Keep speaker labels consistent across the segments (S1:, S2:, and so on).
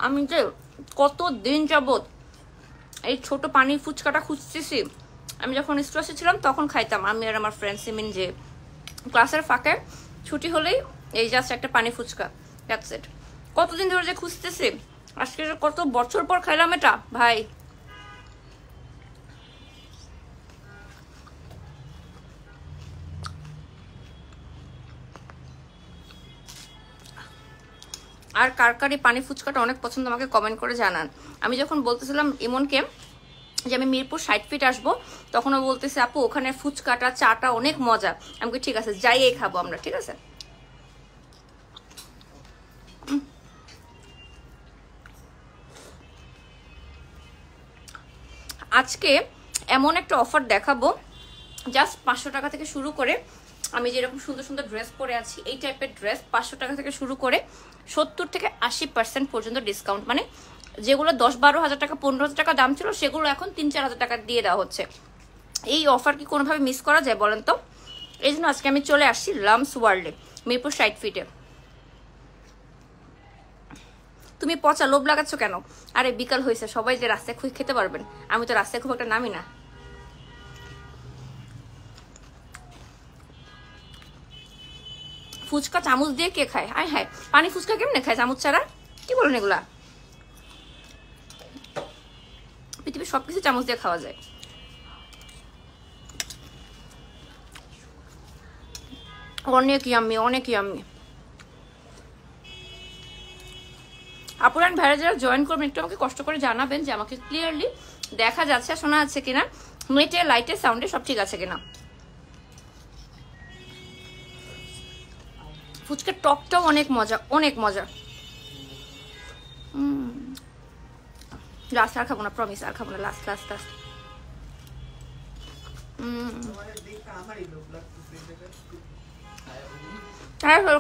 S1: আমি যে কত দিন যাবত এই ছোট পানির ফুচকাটা খুঁজতেছি। আমি যখন স্ট্রেসে ছিলাম তখন খাইতাম, আমি আর আমার ফ্রেন্ড সিমিন, যে ক্লাসের ফাঁকে ছুটি হলেই এই জাস্ট একটা পানি ফুচকা, দ্যাটস ইট। কতদিন ধরে যে খুঁজতেছি, আজকে কত বছর পর খাইলাম এটা ভাই। আর কার কার এই পানি ফুচকাটা অনেক পছন্দ আমাকে কমেন্ট করে জানান। আমি যখন বলতেছিলাম ইমনকে যে আমি মিরপুর 60 ফিট আসবো, তখন ও বলতেছে আপু ওখানে ফুচকাটা চাটা অনেক মজা। আমি ঠিক আছে যাইয়েই খাবো আমরা, ঠিক আছে। আজকে এমন একটা অফার দেখাবো, জাস্ট 500 টাকা থেকে শুরু করে, আমি যেরকম সুন্দর সুন্দর ড্রেস পরে আছি এই টাইপের ড্রেস 500 টাকা থেকে শুরু করে 70 থেকে 80% পর্যন্ত ডিসকাউন্ট, মানে যেগুলো 10-12 হাজার টাকা 15 হাজার টাকা দাম ছিল সেগুলো এখন 3-4 হাজার টাকা দিয়ে দেওয়া হচ্ছে। এই অফার কি কোনোভাবে মিস করা যায় বলেন তো? এই জন্য আজকে আমি চলে আসছি লামস ওয়ার্ল্ডে, মিরপুর 60 ফিটে। তুমি পচা লোভ লাগাচ্ছ কেন? আরে বিকাল হয়েছে, সবাই যে রাস্তায় খুব খেতে পারবেন, আমি তো রাস্তায় খুব একটা নামি না। ফুচকা চামচ দিয়ে কে খায়? আয় হায়, পানি ফুচকা কেমনে খায় চামচ ছাড়া? কি বলেন এগুলা? পৃথিবীর সবকিছু চামচ দিয়ে খাওয়া যায়। অনেক ইয়াম্মি, অনেক ইয়াম্মি। আপনার ভাইরা যারা জয়েন করবেন একটু আমাকে কষ্ট করে জানাবেন যে আমাকে ক্লিয়ারলি দেখা যাচ্ছে, শোনা যাচ্ছে কিনা, নেটে লাইটে সাউন্ডে সব ঠিক আছে কিনা। ফুচকার টকটাও অনেক মজা, অনেক মজা। লাস্ট আর খাবো না, প্রমিস আর খাবো না, লাস্ট লাস্ট লাস্ট।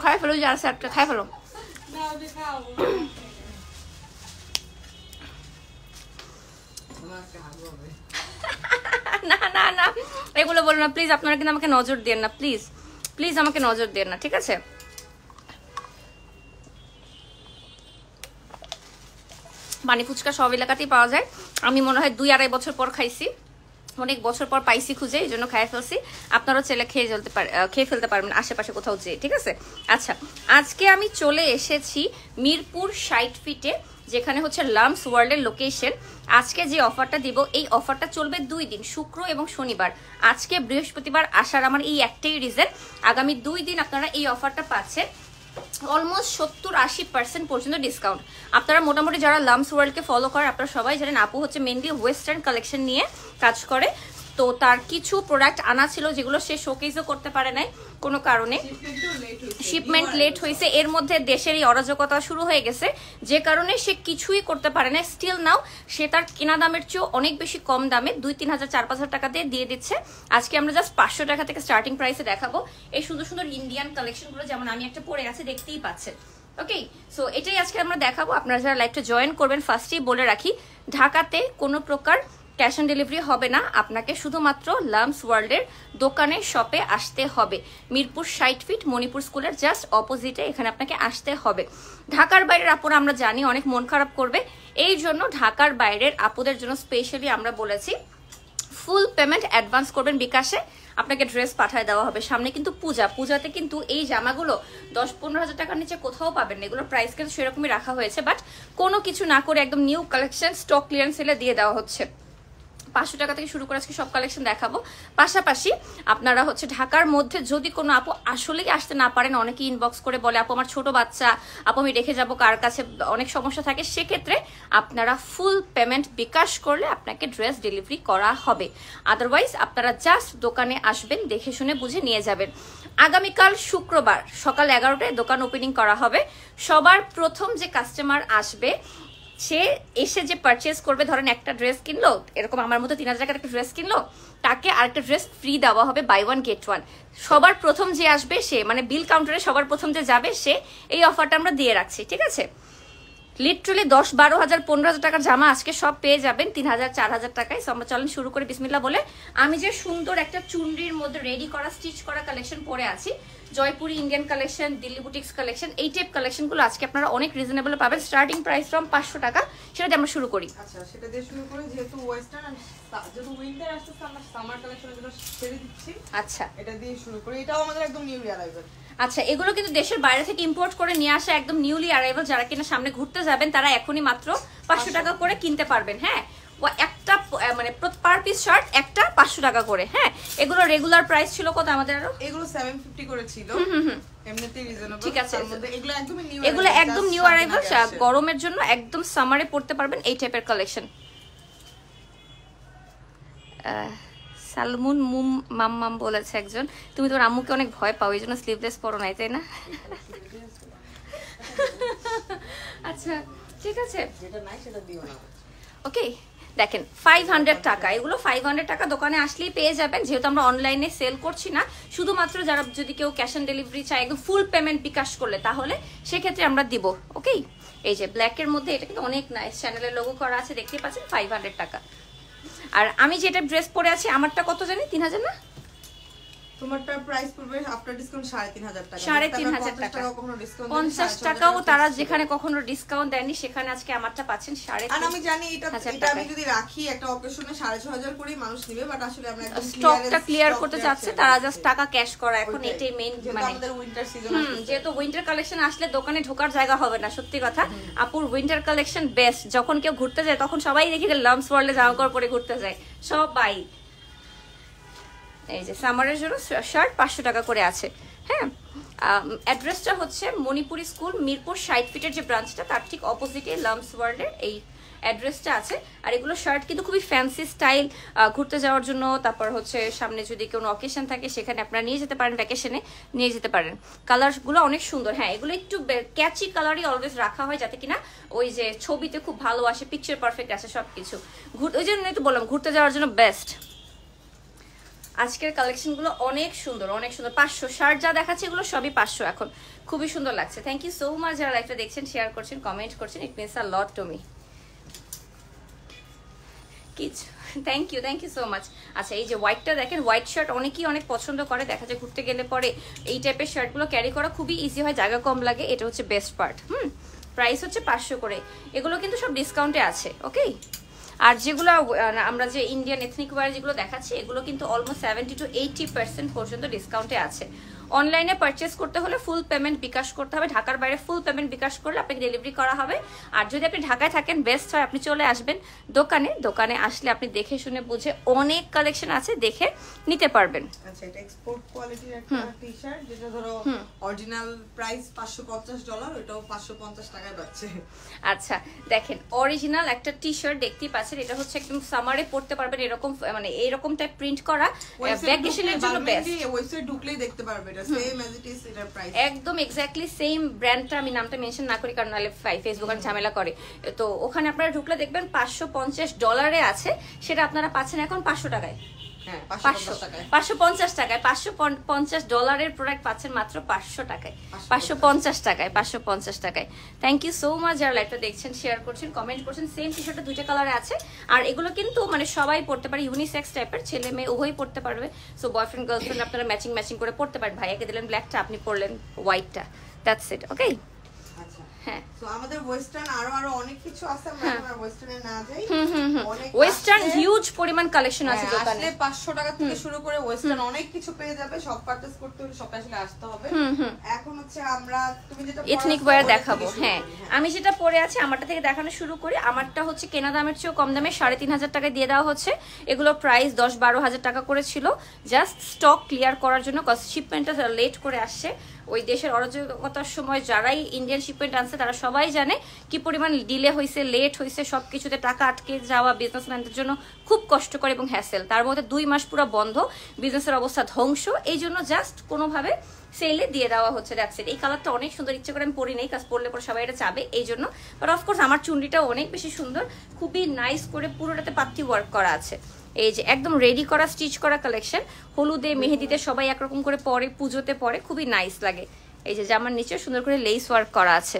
S1: খাই ফেলো যার স্যারটা খাই ফেলো। না না না, এগুলো বলো না প্লিজ, আপনারা কিন্তু আমাকে নজর দেন না প্লিজ, প্লিজ আমাকে নজর দেন না, ঠিক আছে? পানি ফুচকা সব এলাকাতেই পাওয়া যায়। আমি মনে হয় 2-2.5 বছর পর খাইছি, অনেক বছর পর পাইছি খুঁজে, এই জন্য খাই ফেলছি। আপনারাও চেলে খেয়ে ফেলতে পারবেন আশেপাশে কোথাও যেয়ে, ঠিক আছে? আচ্ছা, আজকে আমি চলে এসেছি মিরপুর 60 ফিটে, যেখানে হচ্ছে লামস ওয়ার্ল্ডের লোকেশন। আজকে যে অফারটা দিব এই অফারটা চলবে 2 দিন, শুক্র এবং শনিবার। আজকে বৃহস্পতিবার আসার আমার এই একটাই রিজন, আগামী 2 দিন আপনারা এই অফারটা পাচ্ছেন অলমোস্ট 70-80% পর্যন্ত ডিসকাউন্ট। আপনারা মোটামুটি যারা লামস ওয়ার্ল্ডকে ফলো করেন আপনারা সবাই জানেন আপু হচ্ছে মেনলি ওয়েস্টার্ন কালেকশন নিয়ে কাজ করে। তো তার কিছু প্রোডাক্ট আনা ছিল যেগুলো সে শোকেসও করতে পারে নাই কোনো কারণে, শিপমেন্ট লেট হয়েছে, এর মধ্যে দেশের এই অরাজকতা শুরু হয়ে গেছে, যে কারণে সে কিছুই করতে পারে না। স্টিল নাও সে তার কেনা দামের চেয়েও অনেক বেশি কম দামে 2-3 হাজার 4-5 হাজার টাকা দিয়ে দিচ্ছে। আজকে আমরা জাস্ট 500 টাকা থেকে স্টার্টিং প্রাইসে দেখাবো এই সুন্দর সুন্দর ইন্ডিয়ান কালেকশনগুলো, যেমন আমি একটা পরে আছি দেখতেই পাচ্ছেন। ওকে, সো এটাই আজকে আমরা দেখাবো। আপনারা যারা লাইভটা জয়েন করবেন ফার্স্টেই বলে রাখি, ঢাকাতে কোনো প্রকার ক্যাশ অন ডেলিভারি হবে না, আপনাকে শুধুমাত্র লামস ওয়ার্ল্ডের দোকানে শপে আসতে হবে। মিরপুর 60 ফিট মণিপুর স্কুলের জাস্ট অপোজিটে এখানে আপনাকে আসতে হবে। ঢাকার বাইরের আপুরা আমরা জানি অনেক মন খারাপ করবে, এই জন্য ঢাকার বাইরের আপুদের জন্য স্পেশালি আমরা বলেছি ফুল পেমেন্ট অ্যাডভান্স করবেন বিকাশে, আপনাকে ড্রেস পাঠিয়ে দেওয়া হবে। সামনে কিন্তু পূজাতে কিন্তু এই জামাগুলো 10-15 হাজার টাকার নিচে কোথাও পাবেন না, এগুলোর প্রাইস কিন্তু সেরকমই রাখা হয়েছে, বাট কোনো কিছু না করে একদম নিউ কালেকশন স্টক ক্লিয়ারেন্স সেলে দিয়ে দেওয়া হচ্ছে। 500 টাকা থেকে শুরু করে আজকে সব কালেকশন দেখাবো। পাশাপাশি আপনারা হচ্ছে ঢাকার মধ্যে যদি কোনো আপু আসলেই আসতে না পারেন, অনেকে ইনবক্স করে বলে আপু আমার ছোট বাচ্চা, আপু আমি রেখে যাবো কার কাছে, অনেক সমস্যা থাকে, সেক্ষেত্রে আপনারা ফুল পেমেন্ট বিকাশ করলে আপনাকে ড্রেস ডেলিভারি করা হবে। আদারওয়াইজ আপনারা জাস্ট দোকানে আসবেন, দেখে শুনে বুঝে নিয়ে যাবেন। আগামীকাল শুক্রবার সকাল 11টায় দোকান ওপেনিং করা হবে। সবার প্রথম যে কাস্টমার আসবে সে এসে যে পারচেজ করবে, ধরেন একটা ড্রেস কিনলো, এরকম আমার মতো 3,000 টাকার একটা ড্রেস কিনলো, তাকে আরেকটা ড্রেস ফ্রি দেওয়া হবে, বাই 1 গেট 1। সবার প্রথম যে আসবে সে, মানে বিল কাউন্টারে সবার প্রথম যে যাবে সে, এই অফারটা আমরা দিয়ে রাখছি, ঠিক আছে? লিটারালি 10-12,000 15,000 টাকার জামা আজকে সব পেয়ে যাবেন 3,000 4,000 টাকায়। সো আমরা চলেন শুরু করে বিসমিল্লাহ বলে। আমি যে সুন্দর একটা চুনরির মধ্যে রেডি করা স্টিচ করা কালেকশন পরে আছি, Jaipuri Indian collection, Delhi boutiques collection, এই টাইপ কালেকশনগুলো আজকে আপনারা অনেক রিজনেবল পাবেন। স্টার্টিং প্রাইস ফ্রম 500 টাকা। সেটা দিয়ে আমরা শুরু করি।
S2: আচ্ছা, সেটা দিয়ে শুরু করি। যেহেতু ওয়েস্টার্ন যেহেতু উইন্টার আসছে, আমরা সামার কালেকশনগুলো ছেড়ে দিচ্ছি।
S1: আচ্ছা,
S2: এটা দিয়ে শুরু করি। এটাও আমাদের একদম নিউ অ্যারাইভাল।
S1: আচ্ছা, এগুলো কিন্তু দেশের বাইরে থেকে ইম্পোর্ট করে নিয়ে আসা একদম নিউলি অ্যারাইভাল। যারা কিনা সামনে ঘুরতে যাবেন তারা এখনই মাত্র 500 টাকা করে কিনতে পারবেন। হ্যাঁ, একটা মানে পার পিস শার্ট একটা 500 টাকা করে। হ্যাঁ, এগুলো রেগুলার প্রাইস ছিল কত আমাদের? আরো
S2: এগুলো 750 করে ছিল। এমনিতেই রিজনেবল।
S1: ঠিক আছে,
S2: এগুলো একদমই নিউ,
S1: এগুলো একদম নিউ অ্যারাইভাল। গরমের জন্য একদম সামারে পড়তে পারবেন এই টাইপের কালেকশন। সালমুন মাম্মাম বলেছে একজন, তুমি তোমার আম্মুকে অনেক ভয় পাও এই জন্য স্লিভলেস পরো নাই, তাই না? আচ্ছা, ঠিক আছে,
S2: যেটা নাই সেটা দিও না।
S1: ওকে, দেখেন 500 টাকা। এগুলো 500 টাকা দোকানে আসলেই পেয়ে যাবেন। যেহেতু আমরা অনলাইনে সেল করছি না, শুধুমাত্র যারা যদি কেউ ক্যাশ অন ডেলিভারি চায় একদম ফুল পেমেন্ট বিকাশ করলে, তাহলে সেক্ষেত্রে আমরা দিব। ওকে, এই যে ব্ল্যাকের মধ্যে এটা কিন্তু অনেক নাইস, চ্যানেলের লোগো করা আছে, দেখতে পাচ্ছেন 500 টাকা। আর আমি যেটা ড্রেস পরে আছি আমারটা কত জানি 3,000 না?
S2: তোমারটা প্রাইস পড়বে আফটার ডিসকাউন্ট 3,500 টাকা।
S1: 3,500 টাকা।
S2: কখনো ডিসকাউন্ট
S1: 50 টাকাও তারা যেখানে কখনো ডিসকাউন্ট দেয়নি, সেখানে আজকে আমারটা পাচ্ছেন 3,500।
S2: আর আমি জানি এটা আমি যদি রাখি একটা অকেশনে 6,500 করে মানুষ নেবে, বাট আসলে আমরা একদম
S1: স্টকটা ক্লিয়ার করতে যাচ্ছে, তারা জাস্ট টাকা ক্যাশ করা এখন এটাই মেইন। মানে
S2: আমাদের উইন্টার সিজন
S1: যেহেতু উইন্টার কালেকশন আসলে দোকানে ঢোকার জায়গা হবে না। সত্যি কথা, আপুর উইন্টার কালেকশন বেস্ট। যখন কেউ ঘুরতে যায় তখন সবাই দেখি লাম্পস ওয়ার্ল্ডে জামা কাপড় পরে ঘুরতে যায় সবাই। এই যে সামারের জন্য শার্ট 500 টাকা করে আছে। হ্যাঁ, অ্যাড্রেসটা হচ্ছে মণিপুরি স্কুল, মিরপুর 60 ফিটের যে ব্রাঞ্চটা, তার ঠিক অপোজিটে লাম্পস ওয়ার্ল্ডের এই অ্যাড্রেসটা আছে। আর এগুলো শার্ট কিন্তু খুবই ফ্যান্সি স্টাইল, ঘুরতে যাওয়ার জন্য, তারপর হচ্ছে সামনে যদি কোনো অকেশন থাকে সেখানে আপনারা নিয়ে যেতে পারেন, ভ্যাকেশনে নিয়ে যেতে পারেন। কালারগুলো অনেক সুন্দর। হ্যাঁ, এগুলো একটু ক্যাচি কালারই অলওয়েজ রাখা হয়, যাতে কিনা ওই যে ছবিতে খুব ভালো আসে, পিকচার পারফেক্ট আসে সবকিছু। ওই জন্য একটু বললাম ঘুরতে যাওয়ার জন্য বেস্ট। আজকের কালেকশনগুলো অনেক সুন্দর, অনেক সুন্দর। 500 শার্ট যা দেখাচ্ছে এগুলো সবই 500 এখন। খুবই সুন্দর লাগছে। থ্যাংক ইউ সো মাচ যারা লাইভটা দেখছেন, শেয়ার করছেন, কমেন্ট করছেন। It means a lot to me. কিছু থ্যাংক ইউ সো মাচ। আচ্ছা, এই যে হোয়াইটটা দেখেন, হোয়াইট শার্ট অনেকেই অনেক পছন্দ করে। দেখা যায় ঘুরতে গেলে পরে এই টাইপের শার্টগুলো ক্যারি করা খুবই ইজি হয়, জায়গা কম লাগে। এটা হচ্ছে বেস্ট পার্ট। প্রাইস হচ্ছে 500 করে। এগুলো কিন্তু সব ডিসকাউন্টে আছে। ওকে, আর যেগুলো আমরা যে ইন্ডিয়ান এথনিক ওয়্যার যেগুলো দেখাচ্ছি, এগুলো কিন্তু অলমোস্ট 70 to 80% পর্যন্ত ডিসকাউন্টে আছে। অনলাইনে পারচেস করতে হলে ফুল পেমেন্ট বিকাশ করতে হবে। ঢাকার বাইরে ফুল পেমেন্ট বিকাশ করলে আপনাকে ডেলিভারি করা হবে। আর যদি আপনি ঢাকায় থাকেন, বেস্ট হয় আপনি চলে আসবেন দোকানে। দোকানে আসলে আপনি দেখে শুনে বুঝে অনেক কালেকশন আছে, দেখে নিতে পারবেন।
S2: আচ্ছা, এটা এক্সপোর্ট কোয়ালিটির একটা টি-শার্ট, যেটা ধরো অরিজিনাল প্রাইস $550, এটাও 550 টাকায় পাচ্ছে।
S1: আচ্ছা, দেখেন অরিজিনাল একটা টি-শার্ট দেখতেই পাচ্ছেন। এটা হচ্ছে একদম সামারে পড়তে পারবেন, এরকম মানে এরকম টাইপ প্রিন্ট করা, ভ্যাকেশনের জন্য বেস্ট।
S2: ওয়েবসাইট ঢুকলেই দেখতে পারবে এটা সেম অ্যাজ ইট ইজ। এটার প্রাইস
S1: একদম এক্স্যাক্টলি সেম। ব্র্যান্ডটা আমি নামটা মেনশন না করি, কারণ নাহলে ফেসবুক আর ঝামেলা করে। তো ওখানে আপনারা ঢুকলে দেখবেন $550 আছে, সেটা আপনারা পাচ্ছেন এখন 500 টাকায়। 550 টাকায়, $550 প্রোডাক্ট পাচ্ছেন মাত্র 500 টাকায়, 550 টাকায়, 550 টাকায়। থ্যাংক ইউ সো মাচ যারা লাইভটা দেখছেন, শেয়ার করছেন, কমেন্ট করছেন। সেম টি শার্টটা 2টা কালারে আছে। আর এগুলো কিন্তু মানে সবাই পড়তে পারে, ইউনিসেক্স টাইপের, ছেলে মেয়ে উভয়ই পড়তে পারবে। সো বয়ফ্রেন্ড গার্লফ্রেন্ড আপনারা ম্যাচিং করে পড়তে পারেন। ভাইয়াকে দিলেন ব্ল্যাকটা, আপনি পড়লেন হোয়াইটটা, দ্যাটস ইট। ওকে, হ্যাঁ,
S2: সো আমাদের ওয়েস্টার্ন আরো অনেক কিছু আছে, আমরা ওয়েস্টার্নে না যাই।
S1: ওয়েস্টার্ন হিউজ পরিমাণ কালেকশন আছে দোকানে।
S2: আসলে 500 টাকা থেকে শুরু করে ওয়েস্টার্ন অনেক কিছু পেয়ে যাবে। সব পারচেজ করতে হলে সব আসলে আসতে হবে। এখন হচ্ছে আমরা তুমি যেটা
S1: এথনিক ওয়্যার দেখাবো। হ্যাঁ, আমি যেটা পরে আছি আমারটা থেকে দেখানো শুরু করি। আমারটা হচ্ছে কেনা দামের চেয়েও কম দামে 3,500 টাকায় দিয়ে দেওয়া হচ্ছে। এগুলো প্রাইস 10-12,000 টাকা করে ছিল। জাস্ট স্টক ক্লিয়ার করার জন্য, কজ শিপমেন্টটা লেট করে আসছে। ওই দেশের অরাজকতার সময় যারাই ইন্ডিয়ান শিপমেন্ট আনছে তারা সবাই জানে কি পরিমাণ ডিলে হয়েছে, লেট হয়েছে, সবকিছুতে টাকা আটকে যাওয়া বিজনেসম্যানদের জন্য খুব কষ্টকর এবং হ্যাসেল। তার মধ্যে 2 মাস পুরো বন্ধ, বিজনেসের অবস্থা ধ্বংস। এই জন্য জাস্ট কোনোভাবে সেলে দিয়ে দেওয়া হচ্ছে। That's it. এই কালারটা অনেক সুন্দর, ইচ্ছে করে আমি পরি নেই, কাজ পরলে পরে সবাই এটা চাবে এই জন্য। বাট অফকোর্স আমার চুন্ডিটাও অনেক বেশি সুন্দর, খুবই নাইস করে পুরোটাতে পাত্তি ওয়ার্ক করা আছে। এই যে একদম রেডি করা স্টিচ করা কালেকশন, হলুদে মেহেদিতে সবাই একরকম করে পরে, পুজোতে পরে, খুবই নাইস লাগে। এই যে জামার নিচে সুন্দর করে লেস ওয়ার্ক করা আছে।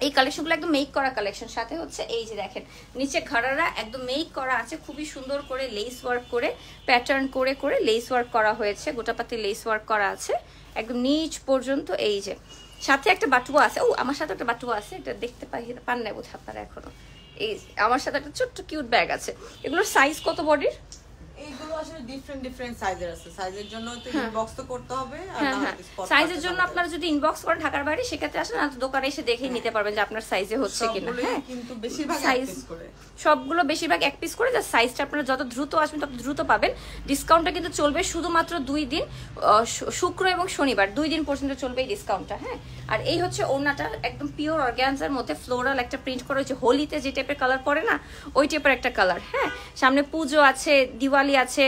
S1: এই কালেকশনগুলো একদম মেক করা কালেকশন। সাথে হচ্ছে এই যে দেখেন নিচে ঘাড়ারা একদম মেক করা আছে, খুবই সুন্দর করে লেস ওয়ার্ক করে প্যাটার্ন করে করে লেস ওয়ার্ক করা হয়েছে, গোটাপাতি লেস ওয়ার্ক করা আছে একদম নিচ পর্যন্ত। এই যে সাথে একটা বাটুয়া আছে, ও আমার সাথে একটা বাটুয়া আছে, এটা দেখতে পান না বোধ আপনারা এখনো। এই আমার সাথে একটা ছোট্ট কিউট ব্যাগ আছে। এগুলোর সাইজ কত বডির?
S2: এইগুলো আসলে ডিফারেন্ট সাইজের আছে, সাইজের জন্য তো ইনবক্স তো করতে হবে। আর
S1: সাইজের জন্য আপনারা যদি ইনবক্স করেন ঢাকার বাইরে সেক্ষেত্রে আসলে না দোকানে এসে দেখেই নিতে পারবেন যে আপনার সাইজে হচ্ছে কিনা। হ্যাঁ
S2: কিন্তু বেশিরভাগ
S1: সাইজ
S2: এক পিস করে,
S1: সবগুলো বেশিরভাগ এক পিস করে, যা সাইজটা আপনারা যত দ্রুত আসবেন তত দ্রুত পাবেন। ডিসকাউন্টটা কিন্তু চলবে শুধুমাত্র 2 দিন, শুক্র এবং শনিবার 2 দিন পর্যন্ত চলবে এই ডিসকাউন্টটা। হ্যাঁ আর এই হচ্ছে ওড়নাটা একদম পিওর অর্গানজার মধ্যে ফ্লোরাল একটা প্রিন্ট করা হয়েছে, হোলিতে যে টাইপের কালার পরে না ওই টাইপের একটা কালার। হ্যাঁ সামনে পুজো আছে, দিওয়ালি আছে,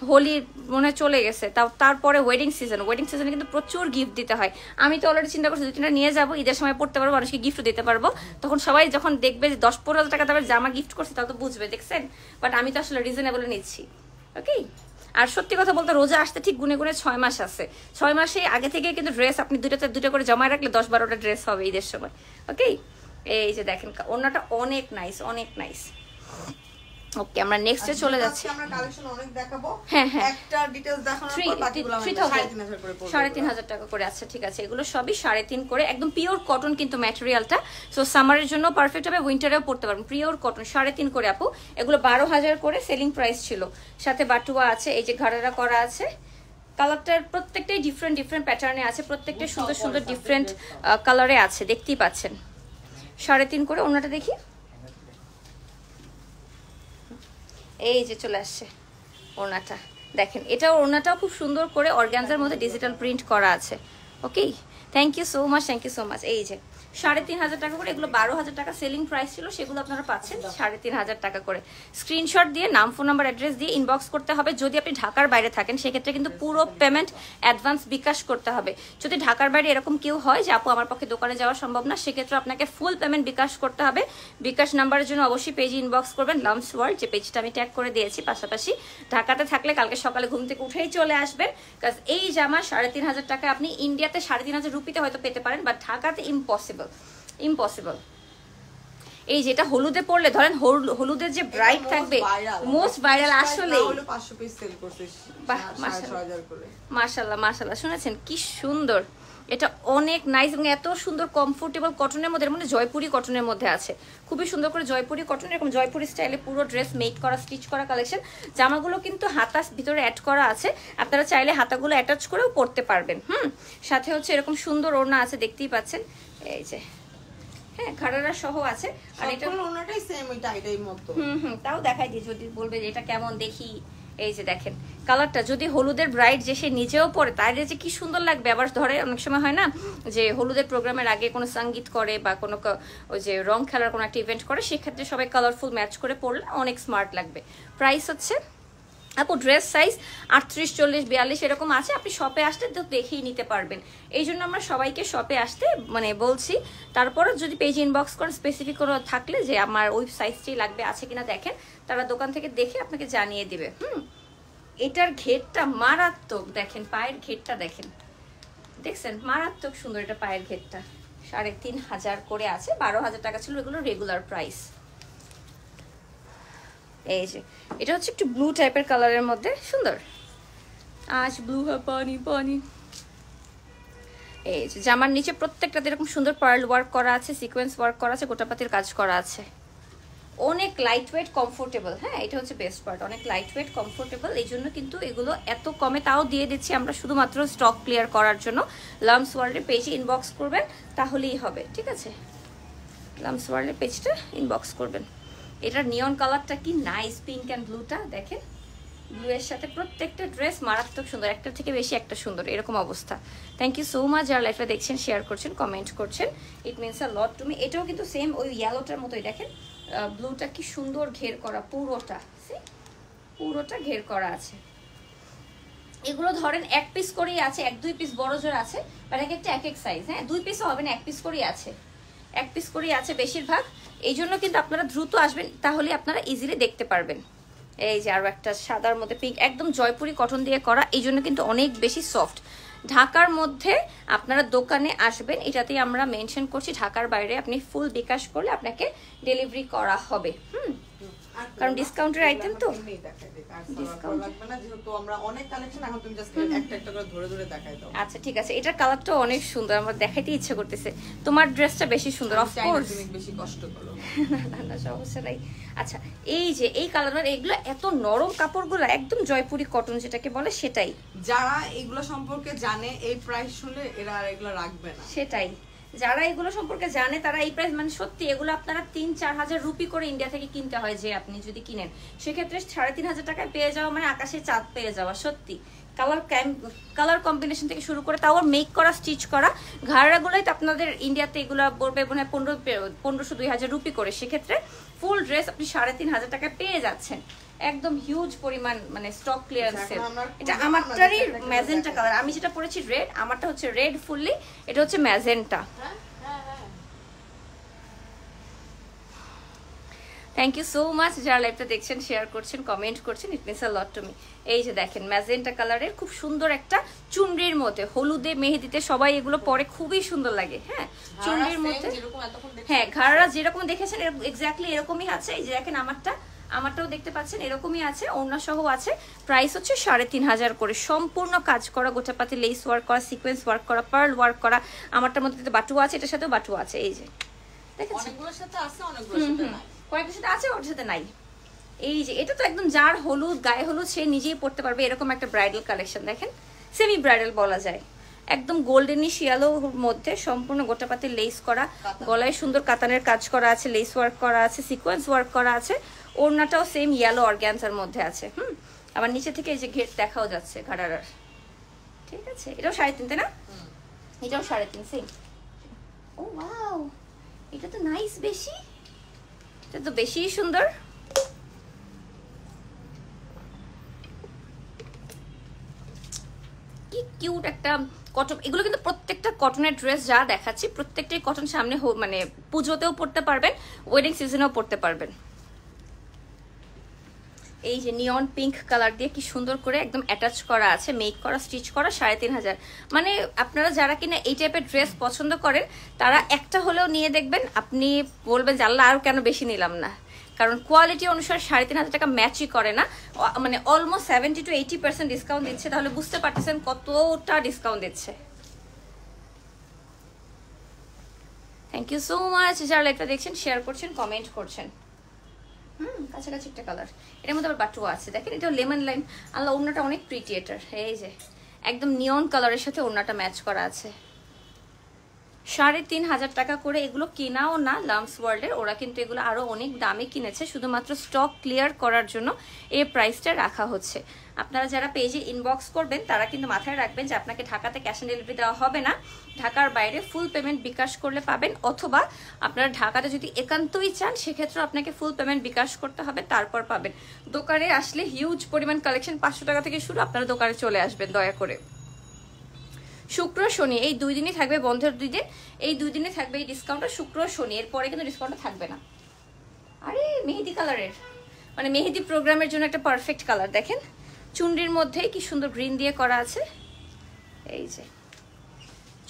S1: হোলি মনে হয় চলে গেছে, তারপরে ওয়েডিং সিজনে কিন্তু প্রচুর গিফট দিতে হয়। আমি তো অলরেডি চিন্তা করছি 2-3টা নিয়ে যাবো, ঈদের সময় পড়তে পারবো, মানুষকে গিফট দিতে পারবো। তখন সবাই যখন দেখবে যে 10-15 হাজার টাকা দামের জামা গিফট করছে তাহলে তো বুঝবে, দেখছেন। বাট আমি তো আসলে রিজনেবল নিচ্ছি। ওকে আর সত্যি কথা বলতে রোজা আসতে ঠিক গুনে গুনে 6 মাস আছে। 6 মাসে আগে থেকে কিন্তু ড্রেস আপনি দুটো করে জমায় রাখলে 10-12টা ড্রেস হবে ঈদের সময়। ওকে এই যে দেখেন ওড়নাটা অনেক নাইস, অনেক নাইস। ওকে আমরা নেক্সটে চলে যাচ্ছি।
S2: আমরা কালেকশন অনেক দেখাবো।
S1: হ্যাঁ
S2: একটা ডিটেইলস দেখানোর পর বাকিগুলো আমরা 3,500 করে পড়ব।
S1: 3,500 টাকা করে। আচ্ছা ঠিক আছে, এগুলো সবই 3.5 করে, একদম পিওর কটন কিন্তু ম্যাটেরিয়ালটা। সো সামারের জন্য পারফেক্ট হবে, উইন্টারেও পড়তে পারবেন। পিওর কটন 3.5 করে আপু। এগুলো 12,000 করে সেলিং প্রাইস ছিল। সাথে বাটুয়া আছে, এই যে ঘাড়ারা করা আছে। কালারটার প্রত্যেকটাই ডিফারেন্ট প্যাটার্নে আছে, প্রত্যেকটা সুন্দর ডিফারেন্ট কালারে আছে, দেখতেই পাচ্ছেন। 3.5 করে। ওনাটা দেখি, এই যে চলে আসছে ওড়নাটা দেখেন। এটা ওড়নাটাও খুব সুন্দর করে অর্গানজার মধ্যে ডিজিটাল প্রিন্ট করা আছে। Okay thank you so much. এই যে 3,500 টাকা করে, এগুলো 12,000 টাকা সেলিং প্রাইস ছিল, সেগুলো আপনারা পাচ্ছেন 3,500 টাকা করে। স্ক্রিনশট দিয়ে নাম, ফোন নাম্বার, অ্যাড্রেস দিয়ে ইনবক্স করতে হবে। যদি আপনি ঢাকার বাইরে থাকেন সেক্ষেত্রে কিন্তু পুরো পেমেন্ট অ্যাডভান্স বিকাশ করতে হবে। যদি ঢাকার বাইরে এরকম কেউ হয় যে আপু আমার পক্ষে দোকানে যাওয়া সম্ভব না, সেক্ষেত্রে আপনাকে ফুল পেমেন্ট বিকাশ করতে হবে। বিকাশ নাম্বারের জন্য অবশ্যই পেজে ইনবক্স করবেন, লামস ওয়ার্ল্ড, যে পেজটা আমি ট্যাগ করে দিয়েছি। পাশাপাশি ঢাকাতে থাকলে কালকে সকালে ঘুম থেকে উঠেই চলে আসবেন, কারণ এই জামা 3,500 টাকা আপনি ইন্ডিয়াতে 3,500 রুপিতে হয়তো পেতে পারেন, বাট ঢাকাতে ইম্পসিবল। এই যেটা হলুদে পড়লে ধরেন হলুদের যে ব্রাইট থাকবে, মোস্ট ভাইরাল আসলে
S2: 500 পিস সেল করছে।
S1: মাশাআল্লাহ শুনেছেন কি সুন্দর, এটা অনেক নাইস এবং এত সুন্দর কমফোর্টেবল কটনের মধ্যে, মানে জয়পুরি কটনের মধ্যে আছে। খুবই সুন্দর করে জয়পুরি কটন, এরকম জয়পুরি স্টাইলে পুরো ড্রেস মেক করা, স্টিচ করা কালেকশন। জামাগুলো কিন্তু হাতা ভিতরে অ্যাড করা আছে, আপনারা চাইলে হাতাগুলো অ্যাটাচ করেও পরতে পারবেন। সাথে হচ্ছে এরকম সুন্দর ওড়না আছে, দেখতেই পাচ্ছেন। এই যে হ্যাঁ ঘাড়ারা সহ আছে। আর এটা
S2: ওনাটাই সেম এটাই মতো।
S1: তাও দেখাই দিই, যদি বলবে যে এটা কেমন দেখি। এই যে দেখেন কালারটা, যদি হলুদের ব্রাইড যে সে নিজেও পরে তার যে কি সুন্দর লাগবে। আবার ধরে অনেক সময় হয় না যে হলুদের প্রোগ্রামের আগে কোনো সঙ্গীত করে বা কোনো ওই যে রং খেলার কোনো একটা ইভেন্ট করে, সেক্ষেত্রে সবাই কালারফুল ম্যাচ করে পরলে অনেক স্মার্ট লাগবে। প্রাইস হচ্ছে আপু ড্রেস সাইজ 38, 40, 42 এরকম আছে, আপনি শপে আসতে তো দেখেই নিতে পারবেন। এই জন্য আমরা সবাইকে শপে আসতে মানে বলছি। তারপরে যদি পেজ ইনবক্স করেন স্পেসিফিক কোনো থাকলে যে আমার ওই সাইজটাই লাগবে আছে কিনা দেখেন, তারা দোকান থেকে দেখে আপনাকে জানিয়ে দিবে। এটার ঘেরটা মারাত্মক, দেখেন পায়ের ঘেরটা দেখেন, দেখছেন মারাত্মক সুন্দর। এটা পায়ের ঘেরটা 3,500 করে আছে, 12,000 টাকা ছিল এগুলো রেগুলার প্রাইস। এই যে এটা হচ্ছে একটু ব্লু টাইপের কালারের মধ্যে সুন্দর, আজ ব্লু পানি। এই যে জামার নিচে প্রত্যেকটাতে এরকম সুন্দর পার্ল ওয়ার্ক করা আছে, সিকোয়েন্স ওয়ার্ক করা আছে, গোটাপাতির কাজ করা আছে। অনেক লাইট ওয়েট কমফোর্টেবল। হ্যাঁ এটা হচ্ছে বেস্ট পার্ট, অনেক লাইট ওয়েট কমফোর্টেবল। এই জন্য কিন্তু এগুলো এত কমে তাও দিয়ে দিচ্ছি আমরা শুধুমাত্র স্টক ক্লিয়ার করার জন্য। লামস ওয়ার্ল্ডের পেজে ইনবক্স করবেন তাহলেই হবে, ঠিক আছে। লামস ওয়ার্ল্ডের পেজটা ইনবক্স করবেন। এটার নিয়ন কালারটা কি নাইস, পিঙ্ক অ্যান্ড ব্লুটা দেখেন। ব্লু এর সাথে প্রত্যেকটা ড্রেস মারাত্মক সুন্দর, একটা থেকে বেশি একটা সুন্দর, এরকম অবস্থা। থ্যাংক ইউ সো মাচ যারা লাইফটা দেখছেন, শেয়ার করছেন, কমেন্ট করছেন, it means a lot to me. এটাও কিন্তু সেম ওই ইয়েলোটার মতোই, দেখেন ব্লুটা কি সুন্দর ঘের করা, পুরোটা ঘের করা আছে। এগুলো ধরেন 1 পিস করেই আছে, 1-2 পিস বড় জোর আছে, বাট একটা এক সাইজ। হ্যাঁ 2 পিসও হবে না, 1 পিস করেই আছে, 1 পিস করেই আছে বেশিরভাগ। এই জন্য কিন্তু আপনারা দ্রুত আসবেন, তাহলে আপনারা ইজিলি দেখতে পারবেন। এই যে আরো একটা সাদার মধ্যে পিঙ্ক, একদম জয়পুরি কটন দিয়ে করা, এই জন্য কিন্তু অনেক বেশি সফট। ঢাকার মধ্যে আপনারা দোকানে আসবেন, এটাতেই আমরা মেনশন করছি। ঢাকার বাইরে আপনি ফুল বিকাশ করলে আপনাকে ডেলিভারি করা হবে। কারণ ডিসকাউন্টের আইটেম তো আচ্ছা ঠিক আছে। এটার কালারটা অনেক সুন্দর, আমার দেখাইতে ইচ্ছে করতেছে। তোমার ড্রেসটা বেশি সুন্দর, অফকোর্স বেশি কষ্ট করো না সমস্যা নাই। আচ্ছা এই যে এই কালার, এগুলো এত নরম কাপড়গুলো, একদম জয়পুরি কটন যেটাকে বলে সেটাই।
S2: যারা এগুলো সম্পর্কে জানে এই প্রাইস শুনলে এরা আর এগুলো রাখবে না।
S1: সেটাই, যারা এগুলো সম্পর্কে জানে তারা এই প্রাইস, মানে সত্যি এগুলো আপনারা 3-4 হাজার রুপি করে ইন্ডিয়া থেকে কিনতে হয়। যে আপনি যদি কিনেন সেক্ষেত্রে 3,500 টাকায় পেয়ে যাওয়া মানে আকাশে চাঁদ পেয়ে যাওয়া। সত্যি কালার কম্বিনেশন থেকে শুরু করে, তাও মেক করা, স্টিচ করা। ঘাড়াগুলোই তো আপনাদের ইন্ডিয়াতে এগুলো পড়বে মনে হয় 1500-2000 রুপি করে। সেক্ষেত্রে ফুল ড্রেস আপনি 3,500 টাকায় পেয়ে যাচ্ছেন, একদম হিউজ পরিমাণ, মানে স্টক ক্লিয়ারেন্সে। এটা আমারটারই ম্যাজেন্টা কালার, আমি যেটা পরেছি রেড, আমারটা হচ্ছে রেড ফুললি, এটা হচ্ছে magenta. Thank you so much যারা লাইভটা দেখছেন, শেয়ার করছেন, কমেন্ট করছেন, it means a lot to me. এই যে দেখেন ম্যাজেন্টা কালারের খুব সুন্দর একটা চুনরির মধ্যে, হলুদে মেহেদিতে সবাই এগুলো পরে খুবই সুন্দর লাগে। হ্যাঁ চুনরির মধ্যে, হ্যাঁ ঘাড়া যেরকম দেখেছেন এক্স্যাক্টলি এরকমই আছে। এই যে দেখেন আমারটাও দেখতে পাচ্ছেন এরকমই আছে, ওড়না সহ আছে। প্রাইস হচ্ছে 3,500 করে, সম্পূর্ণ কাজ করা, গোটাপাতি লেস ওয়ার্ক করা, সিকোয়েন্স ওয়ার্ক করা, পার্ল ওয়ার্ক করা। আমারটার মধ্যে বাটুয়া আছে, এটার সাথেও বাটুয়া আছে। এই যে অনেকগুলোর সাথে আছে, অনেকগুলোর সাথে নাই, কয়েকটার সাথে আছে, ওটার সাথে নাই। এই যে এটা তো একদম যার হলুদ, গায়ে হলুদ, সে নিজেই পড়তে পারবে এরকম একটা ব্রাইডাল কালেকশন। দেখেন সেমি ব্রাইডাল বলা যায়, একদম গোল্ডেনিশ ইয়েলোর মধ্যে সম্পূর্ণ গোটাপাতি লেস করা, গলায় সুন্দর কাতানের কাজ করা আছে, লেস ওয়ার্ক করা আছে, সিকোয়েন্স ওয়ার্ক করা আছে। ওড়নাটাও সেম ইয়েলো অর্গ্যানজার মধ্যে আছে। আবার নিচে থেকে এই যে ঘের দেখাও যাচ্ছে ঘাড়ার। ঠিক আছে, এটাও 3.5, তাই না? এটাও 3.5 সেম। ও ওয়াও, এটা তো নাইস, বেশি, এটা তো বেশি সুন্দর। কি কিউট একটা কটন। এগুলো কিন্তু প্রত্যেকটা কটনের ড্রেস যা দেখাচ্ছি প্রত্যেকটাই কটন। সামনে মানে পুজোতেও পরতে পারবেন, ওয়েডিং সিজনেও পরতে পারবেন। এই যে নিয়ন পিঙ্ক কালার দিয়ে কি সুন্দর করে একদম অ্যাটাচ করা আছে, মেক করা, স্টিচ করা, 3,500। মানে আপনারা যারা কিনা এই টাইপের ড্রেস পছন্দ করেন তারা একটা হলেও নিয়ে দেখবেন, আপনি বলবেন যে আল্লাহ আরো কেন বেশি নিলাম না। কারণ কোয়ালিটি অনুসারে 3,500 টাকা ম্যাচই করে না, মানে অলমোস্ট 70-80% ডিসকাউন্ট দিচ্ছে। তাহলে বুঝতে পারতেছেন কতটা ডিসকাউন্ট দিচ্ছে। থ্যাংক ইউ সো মাচ যারা লাইভটা দেখছেন, শেয়ার করছেন, কমেন্ট করছেন। কাছাকাছি একটা কালার, এটার মধ্যে আবার বাটুয়া আছে। দেখেন এটা লেমন লাইন। আল্লাহ ওড়নাটা অনেক প্রিটি এটার। এই যে একদম নিয়ন কালারের সাথে ওড়নাটা ম্যাচ করা আছে। 3,500 টাকা করে এগুলো কেনাও না লামস ওয়ার্ল্ডের, ওরা কিন্তু এগুলো আরো অনেক দামে কিনেছে, শুধুমাত্র স্টক ক্লিয়ার করার জন্য এই প্রাইসটা রাখা হচ্ছে। আপনারা যারা পেজে ইনবক্স করবেন তারা কিন্তু মাথায় রাখবেন যে আপনাকে ঢাকাতে ক্যাশ অন ডেলিভারি দেওয়া হবে না, ঢাকার বাইরে ফুল পেমেন্ট বিকাশ করলে পাবেন। অথবা আপনারা ঢাকাতে যদি একান্তই চান সেক্ষেত্রে আপনাকে ফুল পেমেন্ট বিকাশ করতে হবে, তারপর পাবেন। দোকানে আসলে হিউজ পরিমাণ কালেকশন, 500 টাকা থেকে শুরু। আপনারা দোকানে চলে আসবেন দয়া করে। শুক্র শনি এই 2 দিনই থাকবে, বন্ধের 2 দিন, এই 2 দিনে থাকবে এই ডিসকাউন্টটা, শুক্র শনি। এরপরে কিন্তু ডিসকাউন্টটা থাকবে না। আরে মেহেদি কালারের, মানে মেহেদি প্রোগ্রামের জন্য একটা পারফেক্ট কালার। দেখেন চুনরির মধ্যে কি সুন্দর গ্রিন দিয়ে করা আছে। এই যে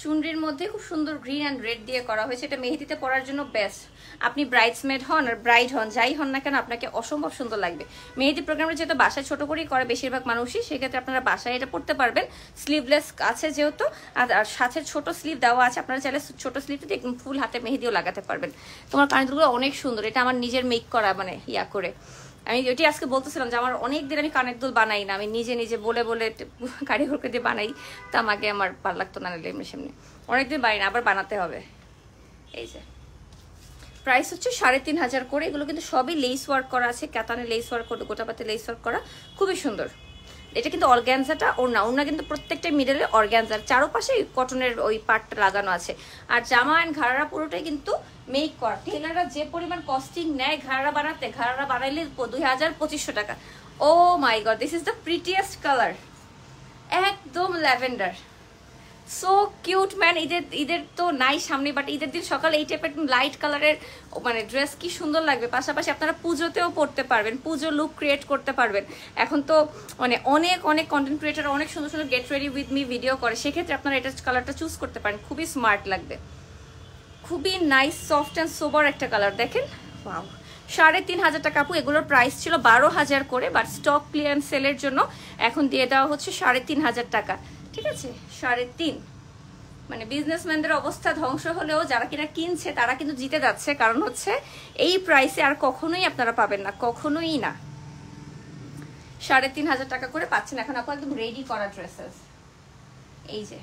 S1: চুনরির মধ্যে খুব সুন্দর গ্রিন অ্যান্ড রেড দিয়ে করা হয়েছে। এটা মেহেদিতে পরার জন্য বেস্ট। আপনি ব্রাইডসমেড হন আর ব্রাইড হন, যাই হন না কেন আপনাকে অসম্ভব সুন্দর লাগবে। মেহেদি প্রোগ্রামে যেহেতু বাসায় ছোট করেই করে বেশিরভাগ মানুষই, সেক্ষেত্রে আপনারা বাসায় এটা পড়তে পারবেন। স্লিভলেস আছে যেহেতু, আর সাথে ছোট স্লিভ দেওয়া আছে, আপনারা চাইলে ছোট স্লিভটা একদম ফুল হাতে মেহেদিও লাগাতে পারবেন। তোমার কানেরগুলো অনেক সুন্দর, এটা আমার নিজের মেক করা, মানে ইয়া করে। আমি ওইটি আজকে বলতেছিলাম যে আমার অনেক দিন আমি কানের দুল বানাই না, আমি নিজে নিজে বলে বলে কারিগরকে দিয়ে বানাই, তা আমাকে আমার ভালো লাগতো না, নিলে এমনি সেমনি অনেকদিন বানাই না, আবার বানাতে হবে। এই যে প্রাইস হচ্ছে 3,500 করে। এগুলো কিন্তু সবই লেস ওয়ার্ক করা আছে, কাতানে লেস ওয়ার্ক করে, গোটাপাতে লেস ওয়ার্ক করা, খুবই সুন্দর। এটা কিন্তু অর্গ্যানজাটা ওড়না কিন্তু প্রত্যেকটা মিডলে অর্গ্যানজার, চারপাশে কটনের ওই পার্টটা লাগানো আছে। আর জামা অ্যান্ড ঘাড়া পুরোটাই কিন্তু মেক করা। টেলাররা যে পরিমাণ কস্টিং নেয় ঘাড়া বানাতে, ঘাড়া বানাইলে 2,000-2,500 টাকা। Oh my god, this is the prettiest colour, একদম ল্যাভেন্ডার, সো কিউট ম্যান। ঈদের তো নাই সামনে, বাট ঈদের দিন সকালে এই টাইপের লাইট কালারের মানে ড্রেস কি সুন্দর লাগবে। পাশাপাশি আপনারা পুজোতেও পরতে পারবেন, পুজো লুক ক্রিয়েট করতে পারবেন। এখন তো মানে অনেক অনেক কন্টেন্ট ক্রিয়েটার অনেক সুন্দর সুন্দর get ready with me video করে, সেক্ষেত্রে আপনারা এটা কালারটা চুজ করতে পারেন, খুবই স্মার্ট লাগবে। খুবই নাইস সফট অ্যান্ড সোবার একটা কালার দেখেন। ওয়াও, 3500 টাকা আপু। এগুলোর প্রাইস ছিল 12,000 করে, বাট স্টক ক্লিয়ারেন্স সেলের জন্য এখন দিয়ে দেওয়া হচ্ছে 3500 টাকা। ঠিক আছে, 3.5। মানে বিজনেসম্যানদের অবস্থা ধ্বংস হলেও যারা কিনা কিনছে তারা কিন্তু জিতে যাচ্ছে, কারণ হচ্ছে এই প্রাইসে আর কখনোই আপনারা পাবেন না, কখনোই না। 3500 টাকা করে পাচ্ছেন এখন আপু একদম রেডি করা ড্রেসেস। এই যে